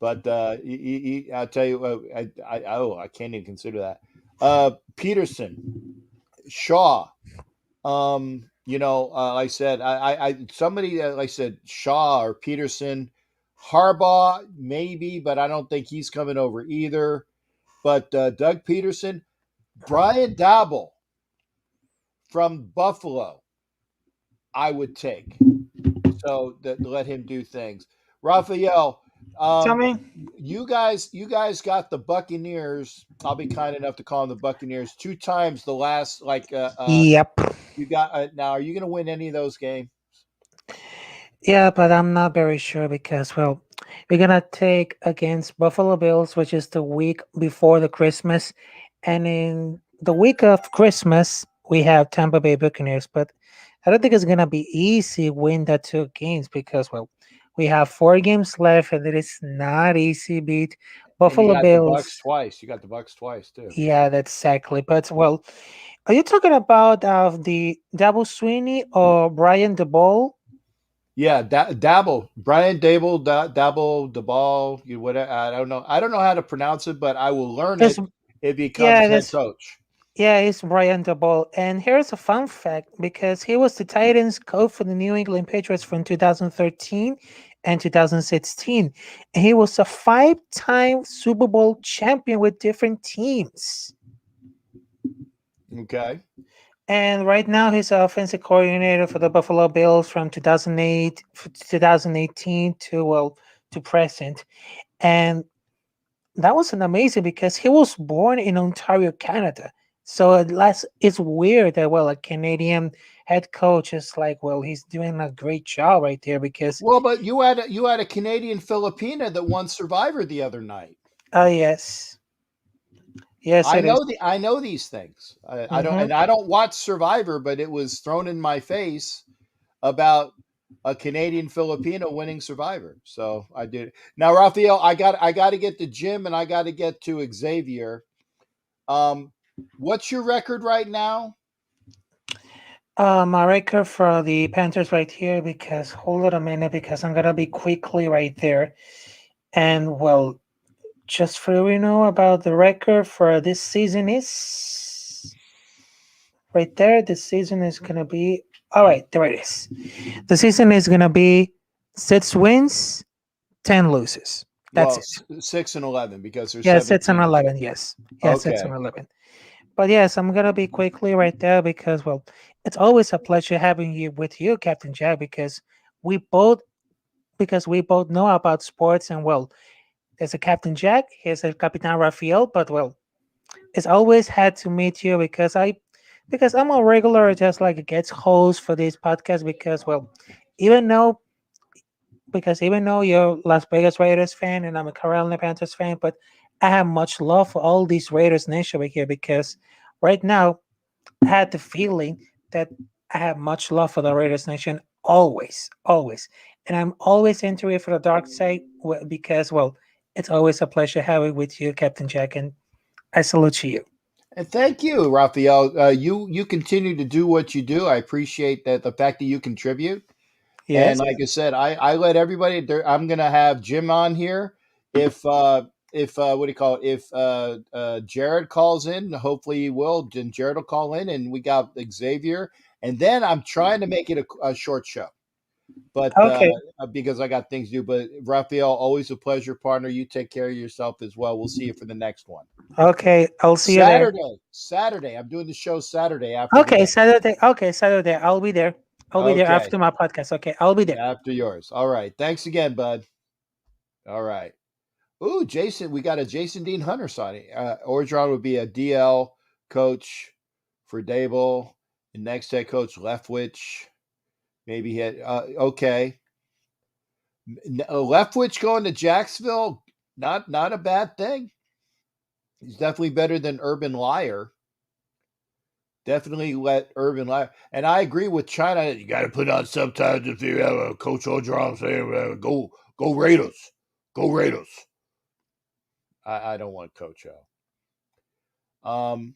but I'll tell you, I can't even consider that. Peterson, Shaw. Like I said, somebody like I said, Shaw or Peterson, Harbaugh maybe, but I don't think he's coming over either. But Doug Peterson, Brian Dabble from Buffalo, I would take. So that let him do things. Raphael, Tell me. you guys got the Buccaneers. I'll be kind enough to call them the Buccaneers 2 times the last Yep. you got now. Are you going to win any of those games? Yeah, but I'm not very sure because we're gonna take against Buffalo Bills, which is the week before the Christmas, and in the week of Christmas we have Tampa Bay Buccaneers. But I don't think it's gonna be easy win that two games because we have 4 games left and it is not easy beat And you Buffalo got the Bucks Bills. twice. You got the Bucks twice too. Yeah, that's exactly. But are you talking about the Double Sweeney or Brian DeBall? Yeah, Dabble, Brian Dable, Dabble, DeBall, whatever. I don't know how to pronounce it, but I will learn That's it. It becomes yeah, head that's coach. Yeah, it's Brian Daboll. And here's a fun fact because he was the Titans coach for the New England Patriots from 2013 and 2016. And he was a 5-time Super Bowl champion with different teams. Okay. And right now he's offensive coordinator for the Buffalo Bills from 2018 to present. And that was an amazing because he was born in Ontario, Canada. So it's weird that a Canadian head coach is like, he's doing a great job right there because Well, but you had a Canadian Filipina that won Survivor the other night. yes, yes it is. I know these things. Mm-hmm. I don't watch Survivor, but it was thrown in my face about a Canadian Filipino winning Survivor. So I did. Now, Raphael, I got to get to Jim and I got to get to Xavier. What's your record right now? My record for the Panthers right here because hold on a minute because I'm gonna be quickly right there, and just for you know about the record for this season is right there. This season is gonna be all right. There it is. The season is gonna be 6 wins, 10 losses. That's Well, it. 6-11 because there's Yeah, 7 6 and teams. 11. Yes, yeah, 6 Okay. and 11. But yes, I'm gonna be quickly right there because it's always a pleasure having you with you, Captain Jack, we both we both know about sports and there's a Captain Jack, here's a Capitan Rafael, but it's always had to meet you because I'm a regular just like a guest host for this podcast even though even though you're Las Vegas Raiders fan and I'm a Carolina Panthers fan, but I have much love for all these Raiders nation over here because right now I had the feeling that I have much love for the Raiders nation always, always. And I'm always into it for the dark side because, it's always a pleasure having with you, Captain Jack, and I salute you. And thank you, Raphael. You continue to do what you do. I appreciate that the fact that you contribute. And Yes. like I said, I let everybody. I'm gonna have Jim on here. If what do you call it? If Jared calls in, hopefully he will. Then Jared will call in, and we got Xavier. And then I'm trying to make it a short show, but Okay. because I got things to do. But Raphael, always a pleasure, partner. You take care of yourself as well. We'll see you for the next one. Okay. I'll see you there. Saturday. I'm doing the show Saturday after the Okay. game. Saturday. Okay. Saturday. I'll be there. I'll be there Okay, after my podcast. Okay. I'll be there. after yours. All right. Thanks again, bud. All right. Ooh, Jason, we got a Jason Dean Hunter signing. Orgeron would be a DL coach for Dable, and next head coach Leftwich. Maybe he had okay. Leftwich going to Jacksonville, not a bad thing. He's definitely better than Urban Liar. Definitely let Urban Liar. And I agree with China. You got to put on subtitles if you have a Coach Orgeron saying, "Go Raiders, go Raiders." I don't want Coach O.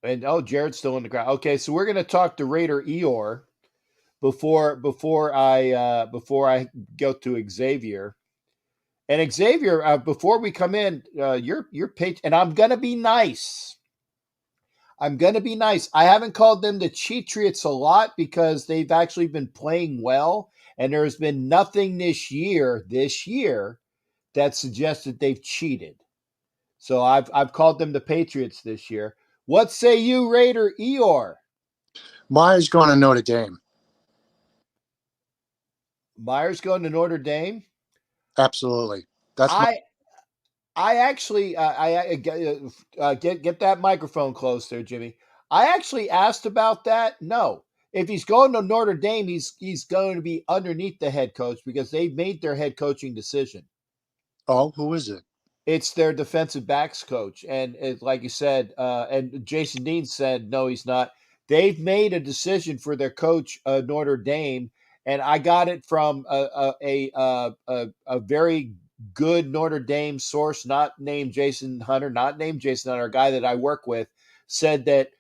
And Jared's still in the crowd. Okay, so we're gonna talk to Raider Eeyore before I go to Xavier. And Xavier, before we come in, your page, and I'm gonna be nice. I'm gonna be nice. I haven't called them the Cheatriots a lot because they've actually been playing well, and there's been nothing this year that suggests that they've cheated. So I've called them the Patriots this year. What say you, Raider Eeyore? Myers going to Notre Dame. Myers going to Notre Dame. Absolutely. That's I actually get that microphone close there, Jimmy. I actually asked about that. No, if he's going to Notre Dame, he's going to be underneath the head coach because they've made their head coaching decision. Oh, who is it? It's their defensive backs coach, and like you said, and Jason Dean said no, he's not. They've made a decision for their coach, Notre Dame, and I got it from a very good Notre Dame source, not named Jason Hunter, a guy that I work with, said that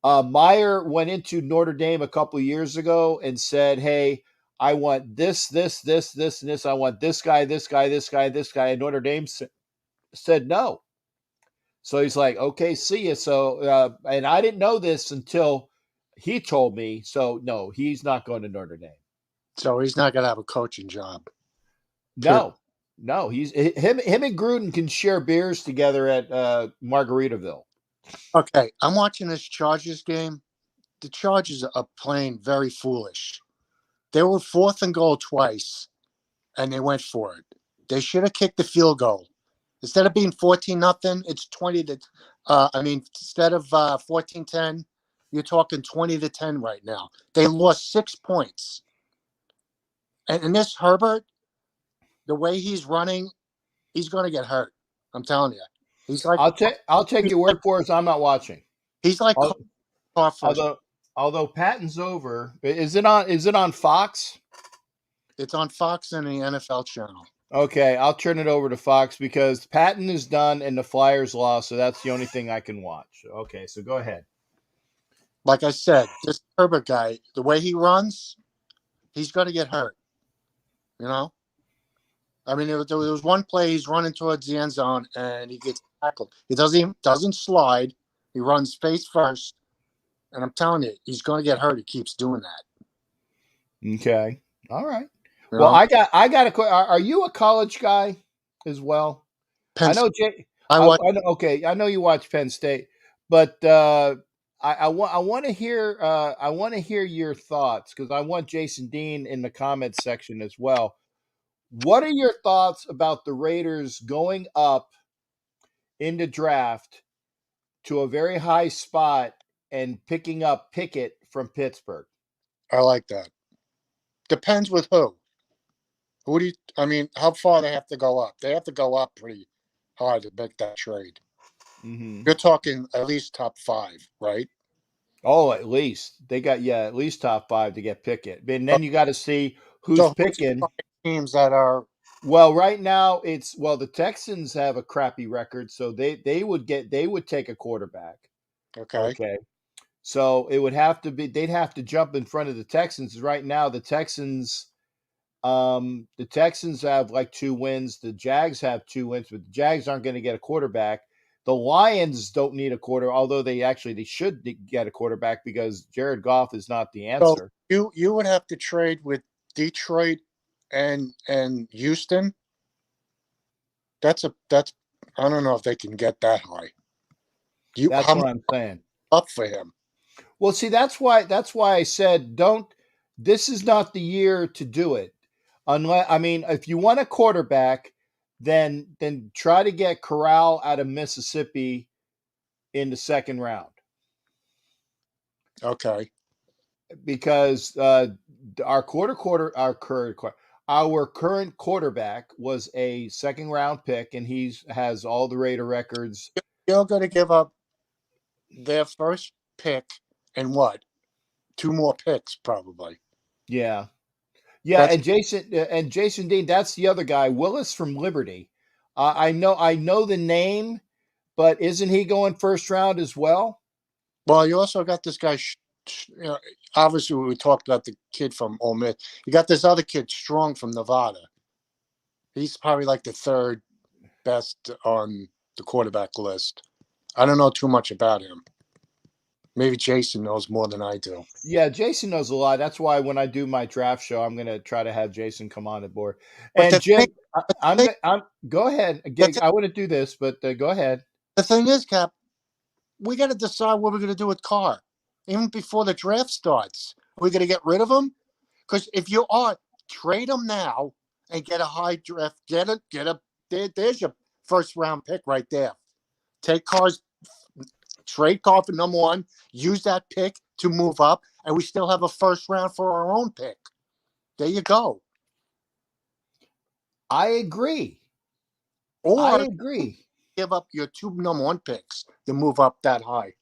Meyer went into Notre Dame a couple of years ago and said, "Hey, I want this, and this. I want this guy, this guy, this guy, this guy." And Notre Dame said no. So he's like, "Okay, see you." So, and I didn't know this until he told me. So no, he's not going to Notre Dame. So he's not going to have a coaching job. No, he's him and Gruden can share beers together at Margaritaville. Okay, I'm watching this Chargers game. The Chargers are playing very foolish. They were 4th and goal twice, and they went for it. They should have kicked the field goal. Instead of being 14-0, it's 20 to. Instead of 14-10, you're talking 20-10 right now. They lost 6 points. And this Herbert, the way he's running, he's going to get hurt. I'm telling you. He's like I'll take your word for it. I'm not watching. he's like Al- car first. Although Patton's over, is it on Fox? It's on Fox and the NFL channel. Okay, I'll turn it over to Fox because Patton is done and the Flyers lost, so that's the only thing I can watch. Okay, so go ahead. Like I said, this Herbert guy, the way he runs, he's going to get hurt. You know? I mean, there was one play he's running towards the end zone and he gets tackled. He doesn't slide. He runs face first. And I'm telling you, he's going to get hurt. He keeps doing that. Okay, all right. You Well, know? I got a question. Are you a college guy as well? Penn I know State, I know. Okay, I know you watch Penn State, but I want to hear your thoughts because I want Jason Dean in the comments section as well. What are your thoughts about the Raiders going up in the draft to a very high spot and picking up Pickett from Pittsburgh? I like that. Depends with who. How far they have to go up? They have to go up pretty hard to make that trade. Mm-hmm. You're talking at least top 5, right? Oh, at least they got at least top 5 to get Pickett. And then you got to see who's picking. Teams that are Well, right now the Texans have a crappy record, so they would take a quarterback. okay. So it would have to be they'd have to jump in front of the Texans. Right now, the Texans have like 2 wins. The Jags have 2 wins, but the Jags aren't going to get a quarterback. The Lions don't need a quarter, although they should get a quarterback because Jared Goff is not the answer. So you would have to trade with Detroit and Houston. That's I don't know if they can get that high. That's what I'm saying. Up for him. Well, see, that's why I said this is not the year to do it. If you want a quarterback, then try to get Corral out of Mississippi in the second round. Okay. Because our current quarterback was a second round pick, and he has all the Raider records. You're going to give up their first pick and what? 2 more picks, probably. Yeah. And Jason Dean, that's the other guy, Willis from Liberty. I know the name, but isn't he going first round as well? Well, you also got this guy. Obviously, we talked about the kid from Ole Miss. You got this other kid, Strong from Nevada. He's probably like the 3rd best on the quarterback list. I don't know too much about him. Maybe Jason knows more than I do. Yeah, Jason knows a lot. That's why when I do my draft show, I'm going to try to have Jason come on the board. And Jim, go ahead. I want to do this, but go ahead. The thing is, Cap, we got to decide what we're going to do with Carr, even before the draft starts. Are we going to get rid of him? Because if you are, trade him now and get a high draft. There's your first round pick right there. Trade Carr for number 1. Use that pick to move up, and we still have a first round for our own pick. There you go. I agree. Give up your 2 number 1 picks to move up that high.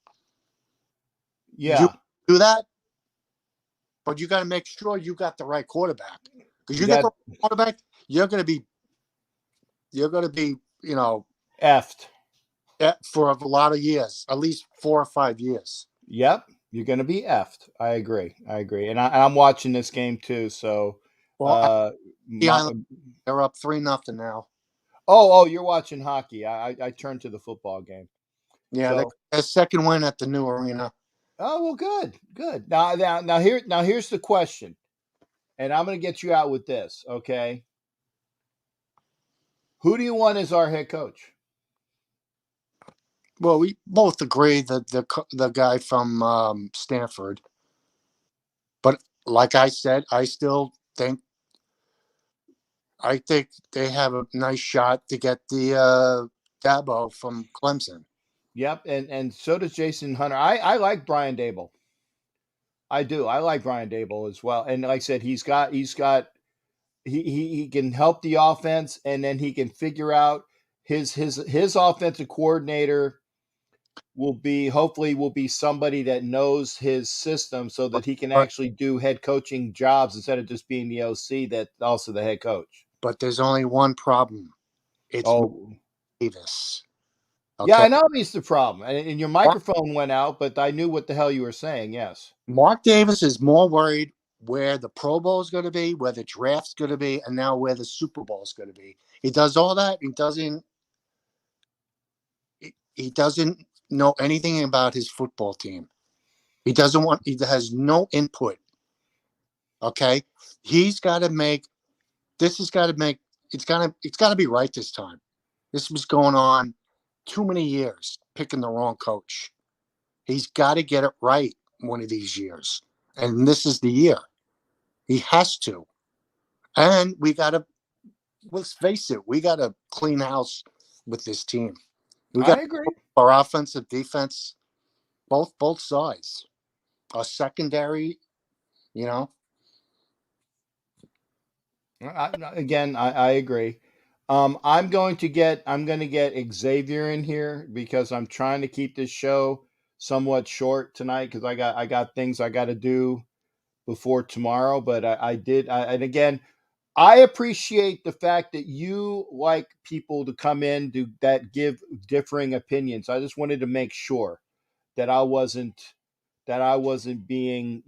Yeah. You do that, but you got to make sure you got the right quarterback. Because you get the right quarterback, you're going to be, effed. For a lot of years, at least 4 or 5 years. Yep, you're going to be effed. I agree, and I'm watching this game too. So, they're up 3-0 now. Oh, you're watching hockey. I turned to the football game. Yeah, a second win at the new arena. Oh well, good. Now here's the question, and I'm going to get you out with this. Okay, who do you want as our head coach? Well, we both agree that the guy from Stanford. But like I said, I still think I think they have a nice shot to get the Dabo from Clemson. Yep, and so does Jason Hunter. I like Brian Dable. I do. I like Brian Dable as well. And like I said, he can help the offense, and then he can figure out his offensive coordinator hopefully will be somebody that knows his system so that he can But- actually do head coaching jobs instead of just being the OC that also the head coach. But there's only one problem. It's Davis. Yeah, I know he's the problem. And your microphone went out, but I knew what the hell you were saying. Yes. Mark Davis is more worried where the Pro Bowl is going to be, where the draft's going to be, and now where the Super Bowl is going to be. He does all that. He doesn't know anything about his football team. He has no input. Okay. It's got to be right this time. This was going on too many years, picking the wrong coach. He's got to get it right one of these years. And this is the year. He has to. And let's face it, we got to clean house with this team. I agree. Our offensive, defense, both sides. Our secondary, I agree. I'm going to get Xavier in here because I'm trying to keep this show somewhat short tonight because I got things I got to do before tomorrow. But and again, I appreciate the fact that you like people to come in that give differing opinions. I just wanted to make sure that I wasn't being,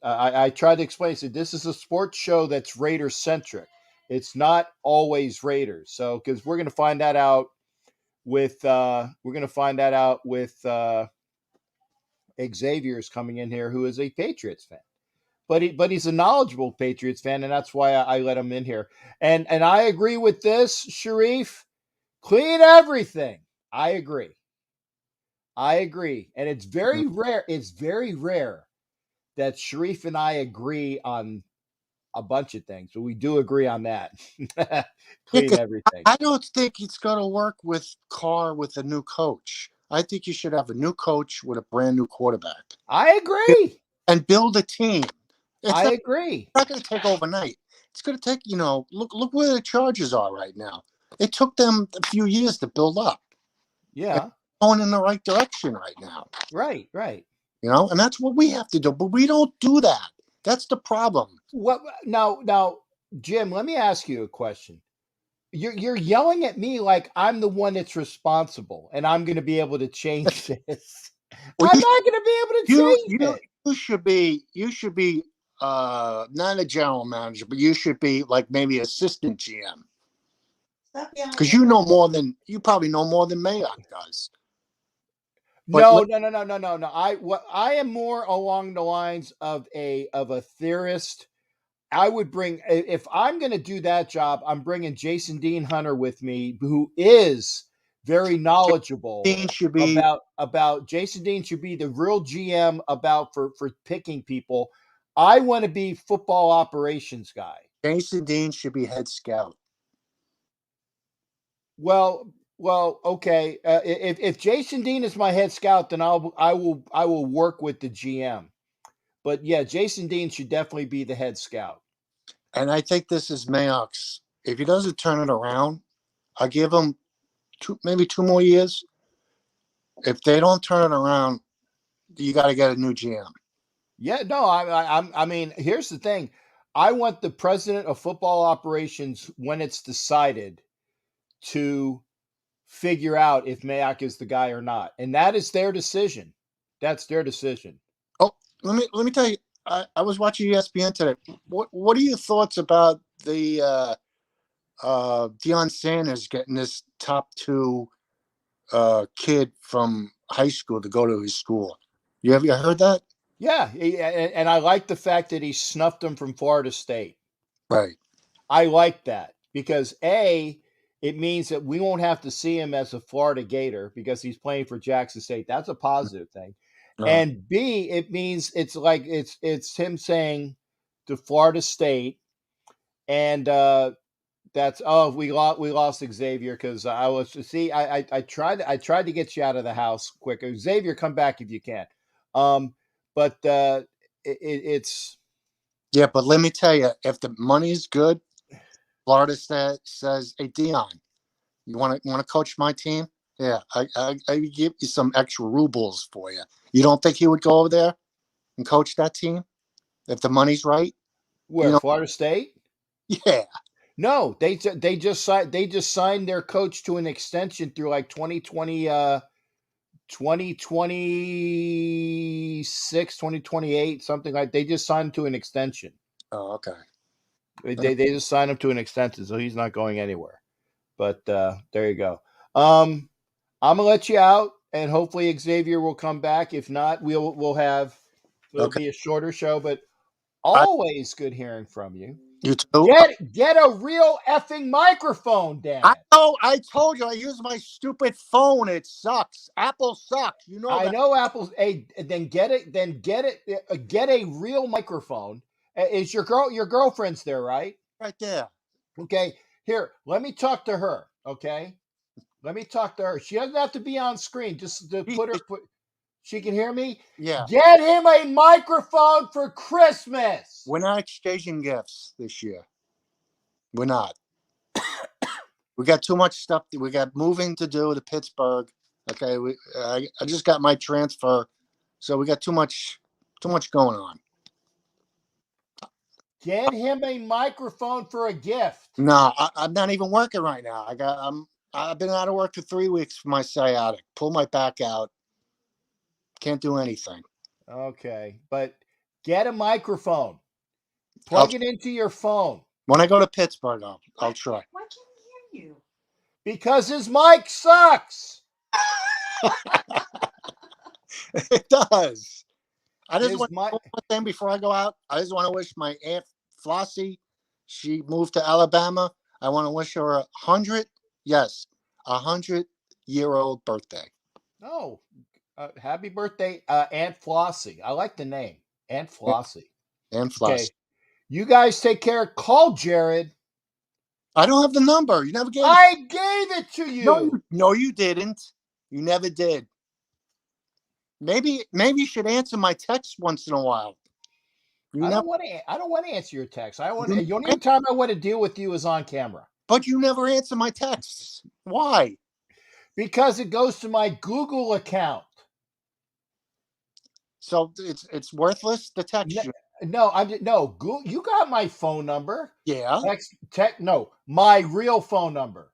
I tried to explain. I said this is a sports show that's Raider centric. It's not always Raiders. So because we're going to find that out with Xavier's coming in here, who is a Patriots fan. But he's a knowledgeable Patriots fan, and that's why I let him in here. And I agree with this, Sharif. Clean everything. I agree. And it's very rare. It's very rare that Sharif and I agree on a bunch of things, but we do agree on that. Clean everything. I don't think it's going to work with Carr with a new coach. I think you should have a new coach with a brand new quarterback. I agree. And build a team. I agree. It's not going to take overnight. It's going to take, look where the Chargers are right now. It took them a few years to build up. Yeah. Going in the right direction right now. Right. And that's what we have to do. But we don't do that. That's the problem. What now, Jim, let me ask you a question. You're yelling at me like I'm the one that's responsible and I'm going to be able to change this. Well, I'm not going to be able to change it. You should be not a general manager, but you should be like maybe assistant GM. Because you probably know more than Mayock does. No. I am more along the lines of a theorist. I would bring, if I'm going to do that job, I'm bringing Jason Dean Hunter with me, who is very knowledgeable about Jason Dean should be the real GM for picking people. I want to be football operations guy. Jason Dean should be head scout. Well, okay. If Jason Dean is my head scout, then I will work with the GM. But yeah, Jason Dean should definitely be the head scout. And I think this is Mayock's. If he doesn't turn it around, I'll give him maybe 2 more years. If they don't turn it around, you got to get a new GM. Yeah, no, I mean, here's the thing. I want the president of football operations, when it's decided, to figure out if Mayock is the guy or not, and that is their decision. That's their decision. Oh, let me tell you. I was watching ESPN today. What are your thoughts about the Deion Sanders getting this top 2 kid from high school to go to his school? You heard that? Yeah, and I like the fact that he snuffed him from Florida State. Right. I like that because it means that we won't have to see him as a Florida Gator because he's playing for Jackson State. That's a positive thing. And B, it means it's him saying to Florida State, and That's we lost Xavier because I tried to get you out of the house quicker. Xavier, come back if you can. But it's Yeah, but let me tell you, if the money's good, Florida says, "Hey Dion, you want to coach my team? Yeah, I give you some extra rubles for you. You don't think he would go over there and coach that team if the money's right? where You know, Florida State. yeah. No, they just signed their coach to an extension through like 2026, 2028, something like. They just signed to an extension. Oh, okay. They just signed him to an extension, so he's not going anywhere. But there you go. I'm gonna let you out, and hopefully Xavier will come back. If not, it'll Okay. be a shorter show, but I, always good hearing from you. you too. Get a real effing microphone, damn I it. know. I told you I use my stupid phone. It sucks. Apple sucks. You know I that. know Apple's. Hey, then get it. Get a real microphone. Is your girlfriend's there, right? Right there. Okay. Here, let me talk to her. Okay. Let me talk to her. She doesn't have to be on screen. Just to put. She can hear me. Yeah. Get him a microphone for Christmas. We're not exchanging gifts this year. We're not. We got too much stuff. We got moving to do to Pittsburgh. Okay. I just got my transfer, so we got too much going on. Get him a microphone for a gift. No, I'm not even working right now. I've been out of work for 3 weeks for my sciatic. Pull my back out. Can't do anything. Okay, but get a microphone. Plug it into your phone. When I go to Pittsburgh, I'll try. Why can't we hear you? Because his mic sucks. It does. I just His want mic. one thing before I go out. I just want to wish my Aunt Flossie. She moved to Alabama. I want to wish her 100-year-old birthday. Oh, happy birthday, Aunt Flossie. I like the name, Aunt Flossie. Aunt Flossie. Okay, you guys take care. Call Jared. I don't have the number. You never gave it. I gave it to you. No, you didn't. You never did. Maybe you should answer my text once in a while. I don't want to answer your text. The only time I want to deal with you is on camera. But you never answer my texts. Why? Because it goes to my Google account. So it's worthless. The text. No. You got my phone number. Yeah. My real phone number.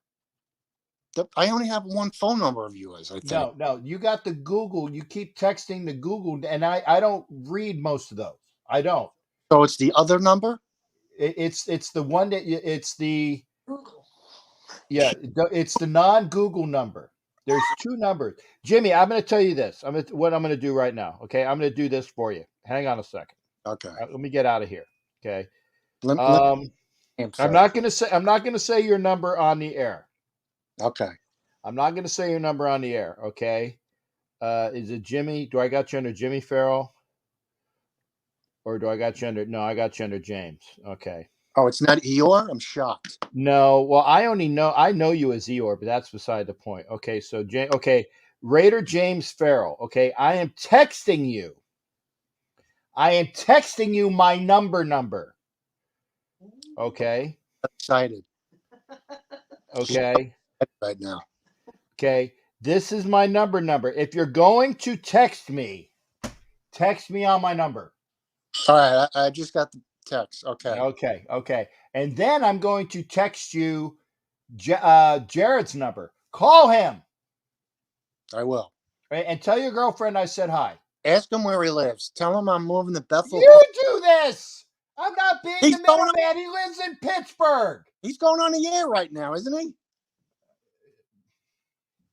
I only have one phone number of yours, I think. No. You got the Google. You keep texting the Google, and I don't read most of those. I don't. So it's the other number? It's the one that it's the Google. yeah. It's the non-Google number. There's two numbers. Jimmy, I'm going to tell you this. What I'm going to do right now. Okay, I'm going to do this for you. Hang on a second. Okay. Let me get out of here. Okay. I'm not going to say your number on the air. Okay. I'm not going to say your number on the air. Okay. Is it Jimmy? Do I got you under Jimmy Farrell? Or do I got you under? No, I got you under James. Okay. Oh, it's not Eeyore? I'm shocked. No, well, I know you as Eeyore, but that's beside the point. Okay, so Raider James Farrell. Okay, I am texting you. My number. Okay. I'm excited. Okay. Right now. Okay. This is my number. If you're going to text me on my number. All right, I just got the text. Okay. Okay. And then I'm going to text you Jared's number. Call him. I will. Right? And tell your girlfriend I said hi. Ask him where he lives. Tell him I'm moving to Bethel. You do this. I'm not being He's the middleman. He lives in Pittsburgh. He's going on the air right now, isn't he?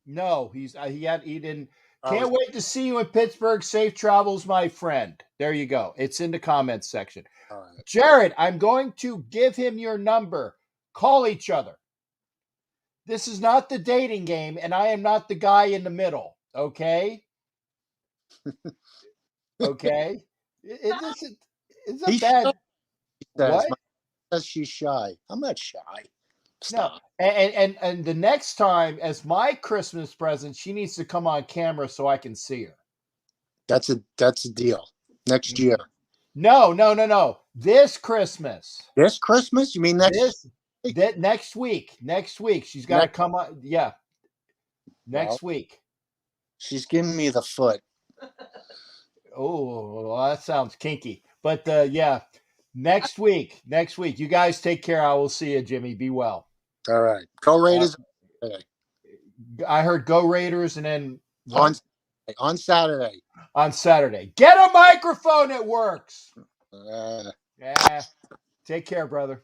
No, he didn't. Can't wait to see you in Pittsburgh. Safe travels, my friend. There you go. It's in the comments section. All right. Jared, I'm going to give him your number. Call each other. This is not the dating game, and I am not the guy in the middle. Okay? Okay? It's a bad... What? What? Says she's shy. I'm not shy. Stop. And the next time, as my Christmas present, she needs to come on camera so I can see her. That's a deal. Next year. No. This Christmas. This Christmas? You mean next? Next week. Next week. She's got to come on. Yeah. Next week. She's giving me the foot. Oh, well, that sounds kinky. But yeah, next week. You guys take care. I will see you, Jimmy. Be well. All right. Go Raiders. I heard go Raiders, and then on Saturday. On Saturday. Get a microphone. It works. Yeah. Take care, brother.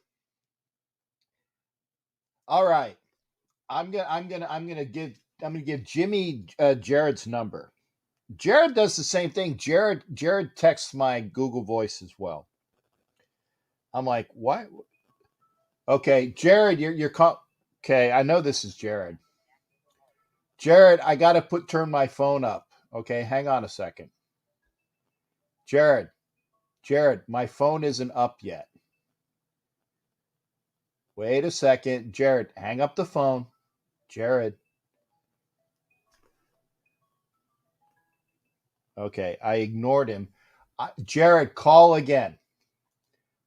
All right. I'm gonna give Jimmy Jared's number. Jared does the same thing. Jared texts my Google Voice as well. I'm like, what? Okay, Jared, you're okay. I know this is Jared. Jared, I gotta turn my phone up. Okay, hang on a second. Jared, my phone isn't up yet. Wait a second. Jared, hang up the phone. Jared. Okay, I ignored him. Jared, call again.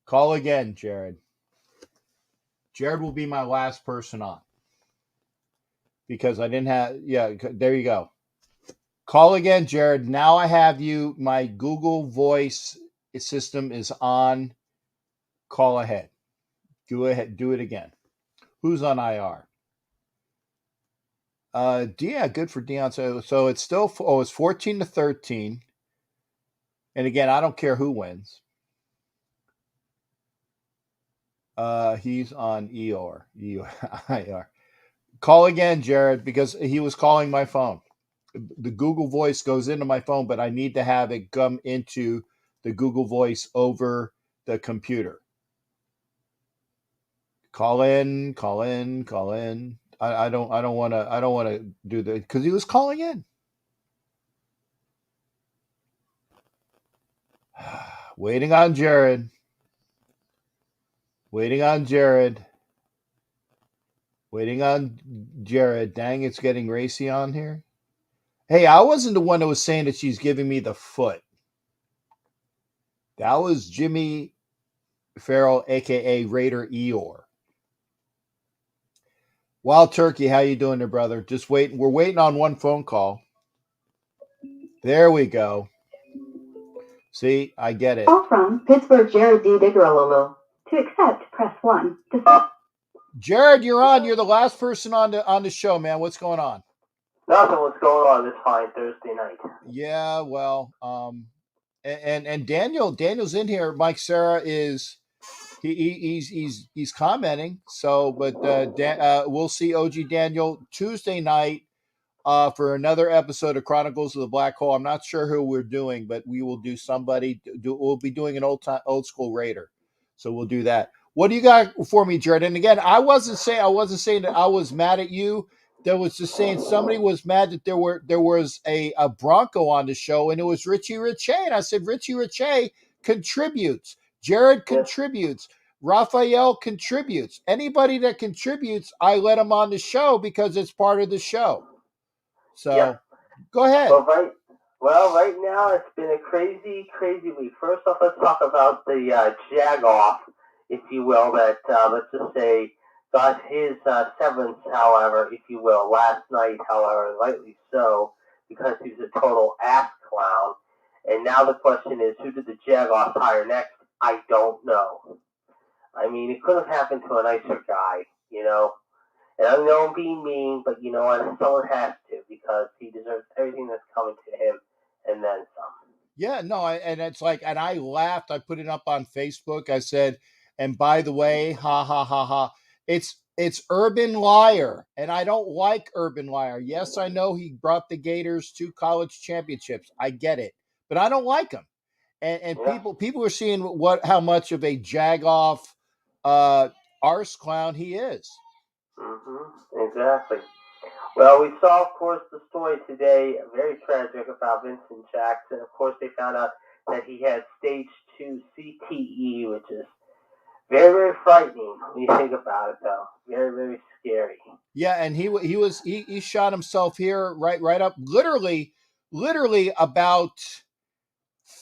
Call again, Jared. Jared will be my last person on. Because I didn't have, yeah, there you go. Call again, Jared. Now I have you. My Google Voice system is on. Call ahead. Do it again. Who's on IR? Yeah, good for Dion. So it's still, it's 14-13. And again, I don't care who wins. He's on IR. Call again, Jared, because he was calling my phone. The Google Voice goes into my phone, but I need to have it come into the Google Voice over the computer. Call in. I don't want to do that because he was calling in. Waiting on Jared. Dang, it's getting racy on here. Hey, I wasn't the one that was saying that she's giving me the foot. That was Jimmy Farrell, a.k.a. Raider Eeyore. Wild Turkey, how you doing there, brother? Just waiting. We're waiting on one phone call. There we go. See, I get it. Call from Pittsburgh, Jared D. Diggerololo. To accept, press 1. Jared, you're on. You're the last person on the show, man. What's going on? Nothing. What's going on this fine Thursday night? Yeah, well, and Daniel's in here. Mike Sarah is he's commenting. So, but we'll see OG Daniel Tuesday night for another episode of Chronicles of the Black Hole. I'm not sure who we're doing, but we will do somebody. We'll be doing an old school Raider, so we'll do that. What do you got for me, Jared? And again, I wasn't saying that I was mad at you. There was just saying somebody was mad that there was a Bronco on the show, and it was Richie Riche. And I said Richie Riche contributes. Jared contributes. Raphael contributes. Anybody that contributes, I let them on the show because it's part of the show. So, Go ahead. Right now it's been a crazy week. First off, let's talk about the Jag-off, if you will, that, let's just say, got his severance, however, if you will, last night, however, rightly so, because he was a total ass clown. And now the question is, who did the Jag-off hire next? I don't know. I mean, it could have happened to a nicer guy, you know. And I know I'm being mean, but you know what? Someone has to, because he deserves everything that's coming to him and then some. Yeah, no, and it's like, and I laughed. I put it up on Facebook. I said, and by the way, ha, ha, ha, ha. It's Urban Liar, and I don't like Urban Liar. Yes, I know he brought the Gators to college championships. I get it, but I don't like him. And people are seeing how much of a jag-off arse clown he is. Mm-hmm. Exactly. Well, we saw, of course, the story today, very tragic, about Vincent Jackson. Of course, they found out that he had stage 2 CTE, which is Very, very frightening when you think about it, though. Very, very scary. Yeah, and he shot himself here right up literally about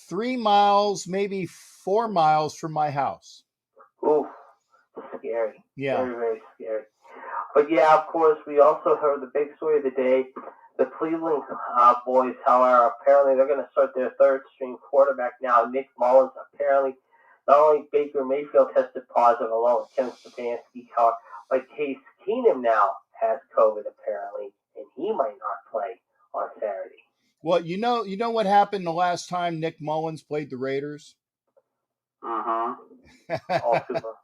3 miles, maybe 4 miles from my house. Oof, scary. Yeah. Very, very scary. But yeah, of course, we also heard the big story of the day. The Cleveland boys, however, apparently they're going to start their third string quarterback now. Nick Mullins, apparently, not only Baker Mayfield tested positive along with Kevin Stefanski, but Case Keenum now has COVID apparently, and he might not play on Saturday. Well, you know what happened the last time Nick Mullins played the Raiders? All too well.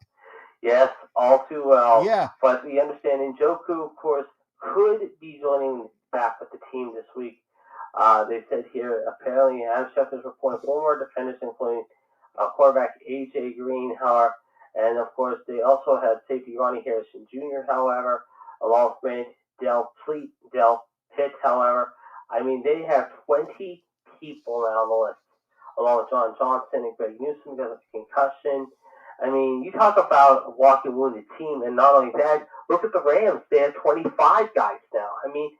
Yes, all too well. Yeah. But we understand Njoku, of course, could be joining back with the team this week. They said here, apparently, Adam Schefter's reporting 4 more defenders, including quarterback A.J. Green, however, and of course, they also had safety Ronnie Harrison Jr., however, along with Del Pitt, however. I mean, they have 20 people now on the list, along with John Johnson and Greg Newsom because of concussion. I mean, you talk about a walking wounded team, and not only that, look at the Rams. They have 25 guys now. I mean,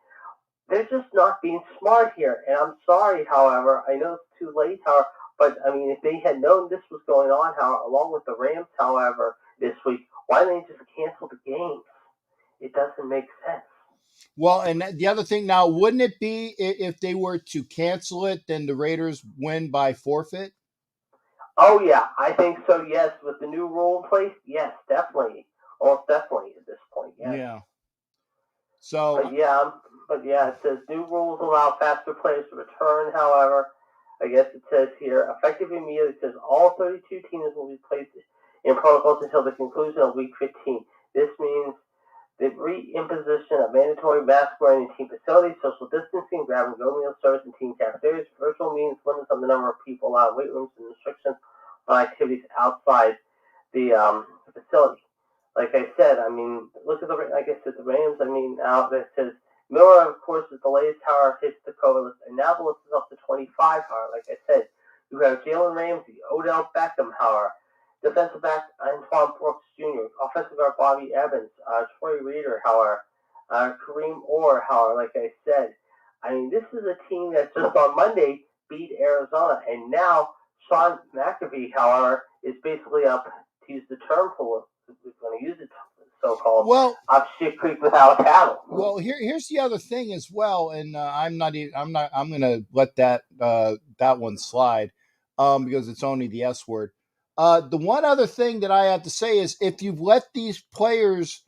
they're just not being smart here. And I'm sorry, however, I know it's too late, however, but I mean, if they had known this was going on, however, along with the Rams, however, this week, why didn't they just cancel the games? It doesn't make sense. Well, and the other thing now, wouldn't it be if they were to cancel it, then the Raiders win by forfeit? Oh, yeah, I think so, yes. With the new rule in place, yes, definitely. Almost definitely at this point, yes. Yeah. So. But yeah, it says new rules allow faster players to return, however. I guess it says here, effective immediately, it says all 32 teams will be placed in protocols until the conclusion of Week 15. This means the reimposition of mandatory mask wearing in team facilities, social distancing, grab-and-go meal service in team cafeterias, virtual meetings, limits on the number of people allowed in weight rooms, and restrictions on activities outside the facility. Like I said, I mean, look at the Rams. I mean, now it says Miller, of course, is the latest, however, hits the COVID list, and now the list is up to 25, however. Like I said, you have Jalen Ramsey, Odell Beckham, however, defensive back Antoine Brooks Jr., offensive guard Bobby Evans, Troy Reader, however, Kareem Orr, however, like I said. I mean, this is a team that just on Monday beat Arizona, and now Sean McAfee, however, is basically up, to use the term for we're going to use it, so-called up shit creek without a paddle. Well, here's the other thing as well, and I'm going to let that one slide because it's only the S word. The one other thing that I have to say is if you've let these players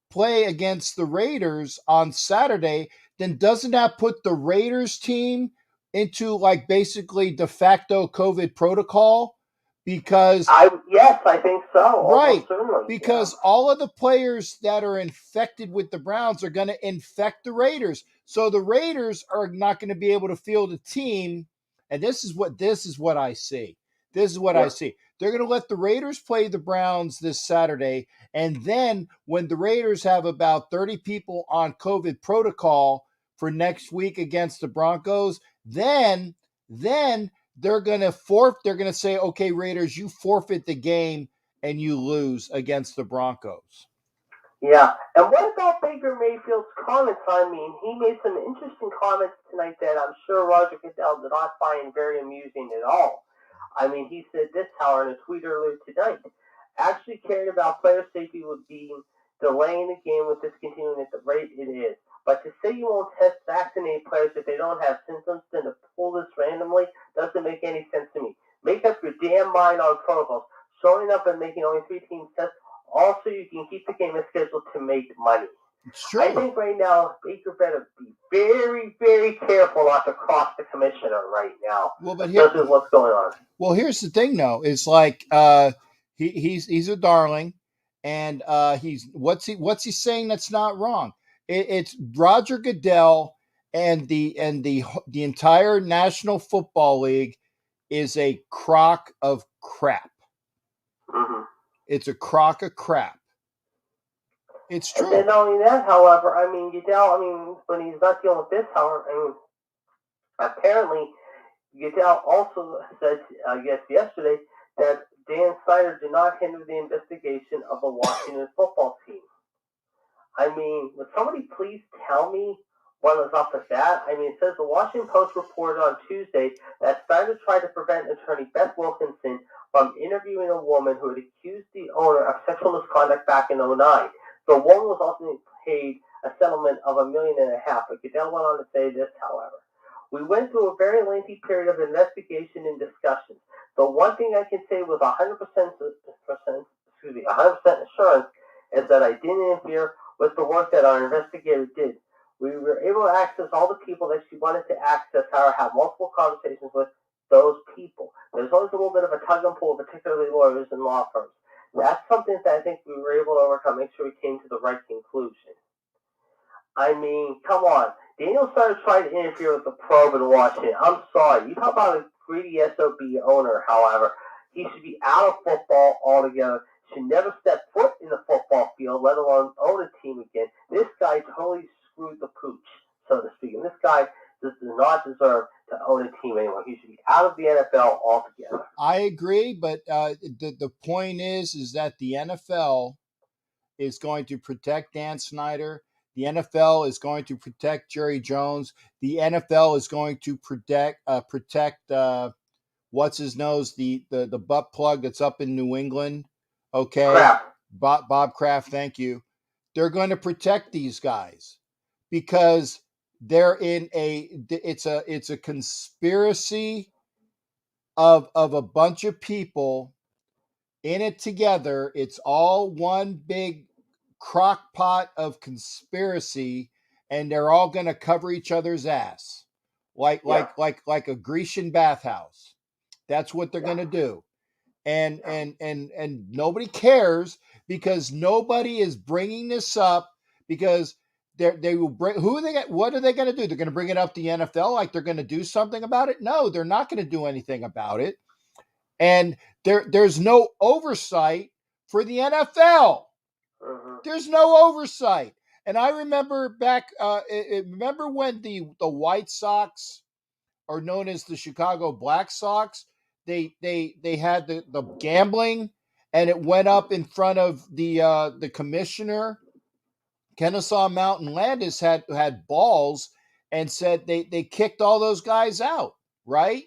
play against the Raiders on Saturday, then doesn't that put the Raiders team into like basically de facto COVID protocol? Because yes, I think so. Right, certainly, because all of the players that are infected with the Browns are going to infect the Raiders. So the Raiders are not going to be able to field a team, and this is what I see. This is what I see. They're going to let the Raiders play the Browns this Saturday, and then when the Raiders have about 30 people on COVID protocol for next week against the Broncos, then they're going to say, okay, Raiders, you forfeit the game and you lose against the Broncos. Yeah. And what about Baker Mayfield's comments? I mean, he made some interesting comments tonight that I'm sure Roger Goodell did not find very amusing at all. I mean, he said this, however, in a tweet earlier tonight. Actually caring about player safety would be delaying the game with this continuing at the rate it is. But to say you won't vaccinate players if they don't have symptoms, then to pull this randomly doesn't make any sense to me. Make up your damn mind on protocols. Showing up and making only 3 teams tests, also you can keep the game as scheduled to make money. Sure. I think right now Baker better be very, very careful not to cross the commissioner right now. Well, but this is what's going on. Well, here's the thing, though. It's like he's a darling, and what's he saying that's not wrong? It's Roger Goodell and the entire National Football League is a crock of crap. Mm-hmm. It's a crock of crap. It's true. And then not only that, however, I mean, Goodell, when he's not dealing with this, however, apparently Goodell also said, I guess yesterday, that Dan Snyder did not hinder the investigation of the Washington football team. I mean, would somebody please tell me what was up with that? I mean, it says the Washington Post reported on Tuesday that Snyder tried to prevent attorney Beth Wilkinson from interviewing a woman who had accused the owner of sexual misconduct back in 2009. The woman was ultimately paid a settlement of $1.5 million, but Goodell went on to say this, however. We went through a very lengthy period of investigation and discussions. The one thing I can say with 100% assurance is that I didn't interfere with the work that our investigator did. We were able to access all the people that she wanted to access, however, have multiple conversations with those people. There's always a little bit of a tug and pull, particularly lawyers and law firms. That's something that I think we were able to overcome, make sure we came to the right conclusion. I mean, come on. Daniel Snyder tried to interfere with the probe in Washington. I'm sorry. You talk about a greedy SOB owner, however. He should be out of football altogether. Should never step foot in the football field, let alone own a team again. This guy totally screwed the pooch, so to speak. And this guy does not deserve to own a team anymore. He should be out of the NFL altogether. I agree, but the point is that the NFL is going to protect Dan Snyder. The NFL is going to protect Jerry Jones. The NFL is going to protect what's his nose, the butt plug that's up in New England. Okay, Crap. Bob Kraft. Thank you. They're going to protect these guys because they're in it's a conspiracy of a bunch of people in it together. It's all one big crock pot of conspiracy, and they're all going to cover each other's ass like a Grecian bathhouse. That's what they're going to do. And nobody cares because nobody is bringing this up because they will bring, what are they going to do? They're going to bring it up to the NFL like they're going to do something about it? No, they're not going to do anything about it. And there's no oversight for the NFL. There's no oversight. And I remember remember when the White Sox, or known as the Chicago Black Sox, they had the gambling, and it went up in front of the commissioner. Kennesaw Mountain Landis had balls and said they kicked all those guys out, right?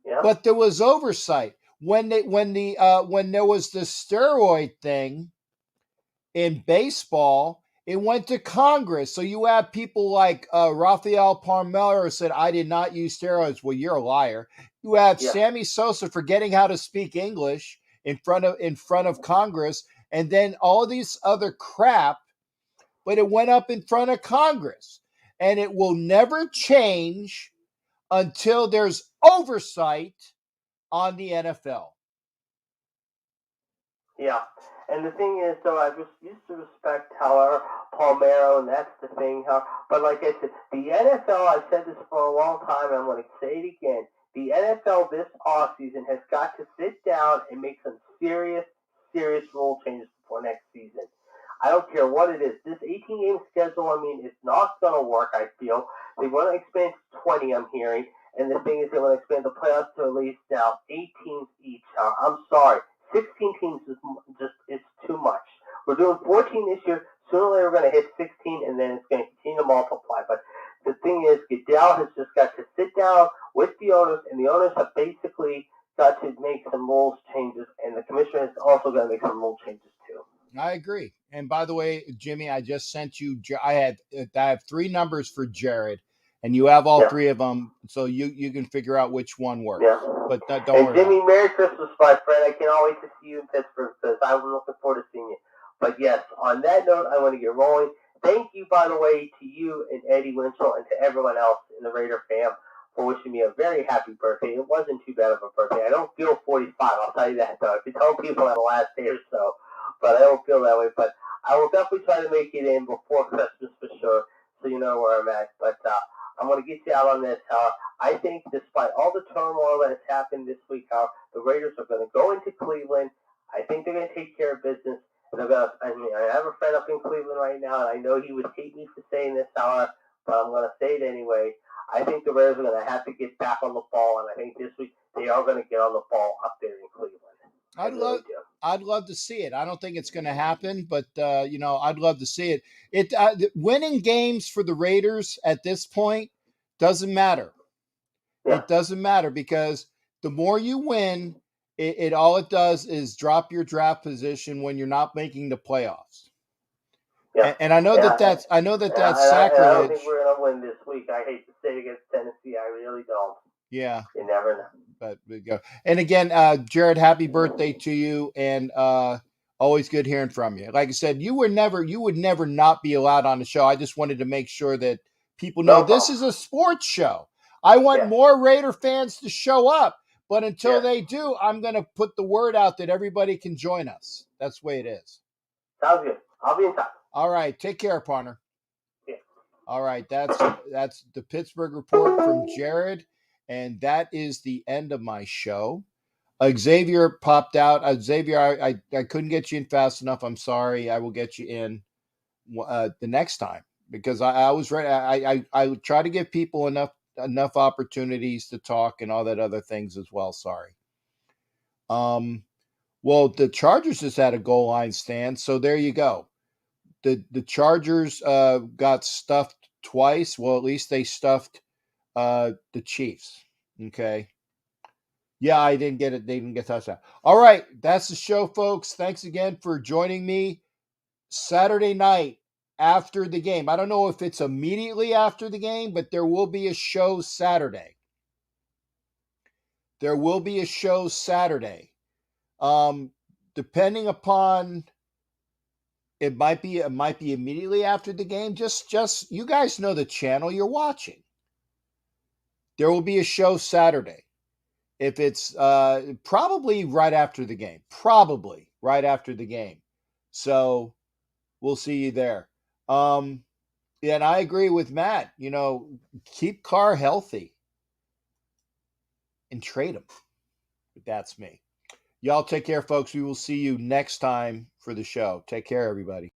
Yeah. But there was oversight when there was the steroid thing in baseball. It went to Congress. So you have people like Rafael Palmeiro said, I did not use steroids. Well, you're a liar. You have Sammy Sosa forgetting how to speak English in front of Congress, and then all these other crap, but it went up in front of Congress. And it will never change until there's oversight on the NFL. Yeah. And the thing is, though, I just used to respect Palmeiro, and that's the thing. But like I said, the NFL, I've said this for a long time, and I'm going to say it again. The NFL this offseason has got to sit down and make some serious rule changes before next season. I don't care what it is. This 18-game schedule, I mean, it's not going to work, I feel. They want to expand to 20, I'm hearing. And the thing is, they want to expand the playoffs to at least now 8 teams each. I'm sorry. 16 teams is just, it's too much. We're doing 14 this year. Sooner or later, we're going to hit 16, and then it's going to continue to multiply. But the thing is, Goodell has just got to sit down with the owners, and the owners have basically got to make some rules changes, and the commissioner has also got to make some rule changes too. I agree. And by the way, Jimmy, I just sent you. I have 3 numbers for Jared, and you have all 3 of them, so you can figure out which one works. Yeah. But don't worry. Jimmy, Merry Christmas, my friend. I cannot wait to see you in Pittsburgh because I'm looking forward to seeing you. But yes, on that note, I want to get rolling. Thank you, by the way, to you and Eddie Winchell and to everyone else in the Raider fam for wishing me a very happy birthday. It wasn't too bad of a birthday. I don't feel 45, I'll tell you that, though. I've been telling people that the last day or so, but I don't feel that way. But I will definitely try to make it in before Christmas for sure, so you know where I'm at. But I'm going to get you out on this. I think despite all the turmoil that has happened this week, the Raiders are going to go into Cleveland. I think they're going to take care of business. They're going to, I mean, I have a friend up in Cleveland right now, and I know he would hate me for saying this, but I'm going to say it anyway. I think the Raiders are going to have to get back on the ball, and I think this week they are going to get on the ball up there in Cleveland. I really do. I'd love to see it. I don't think it's going to happen, but I'd love to see it. Winning games for the Raiders at this point doesn't matter. Yeah. It doesn't matter because the more you win, it all it does is drop your draft position when you're not making the playoffs. Yeah. And I know that's I don't sacrilege. think we're going to win this week. I hate to say against Tennessee. I really don't. Yeah. You never know. But we go. And again, Jared, happy birthday to you, and always good hearing from you. Like I said, you would never not be allowed on the show. I just wanted to make sure that people know this is a sports show. I want more Raider fans to show up, but until they do, I'm going to put the word out that everybody can join us. That's the way it is. Sounds good. I'll be in touch. All right, take care, partner. Yeah. All right, that's the Pittsburgh Report from Jared. And that is the end of my show. Xavier popped out. Xavier, I couldn't get you in fast enough. I'm sorry. I will get you in the next time because I was ready. I would try to give people enough opportunities to talk and all that other things as well. Sorry. Well, the Chargers just had a goal line stand, so there you go. The Chargers got stuffed twice. Well, at least they stuffed the Chiefs. Okay. Yeah, I didn't get it. They didn't get touchdown. All right. That's the show, folks. Thanks again for joining me Saturday night after the game. I don't know if it's immediately after the game, but there will be a show Saturday. There will be a show Saturday. Depending upon it might be immediately after the game. Just you guys know the channel you're watching. There will be a show Saturday. If it's probably right after the game. Probably right after the game. So we'll see you there. And I agree with Matt. Keep Carr healthy and trade him. But that's me. Y'all take care, folks. We will see you next time for the show. Take care, everybody.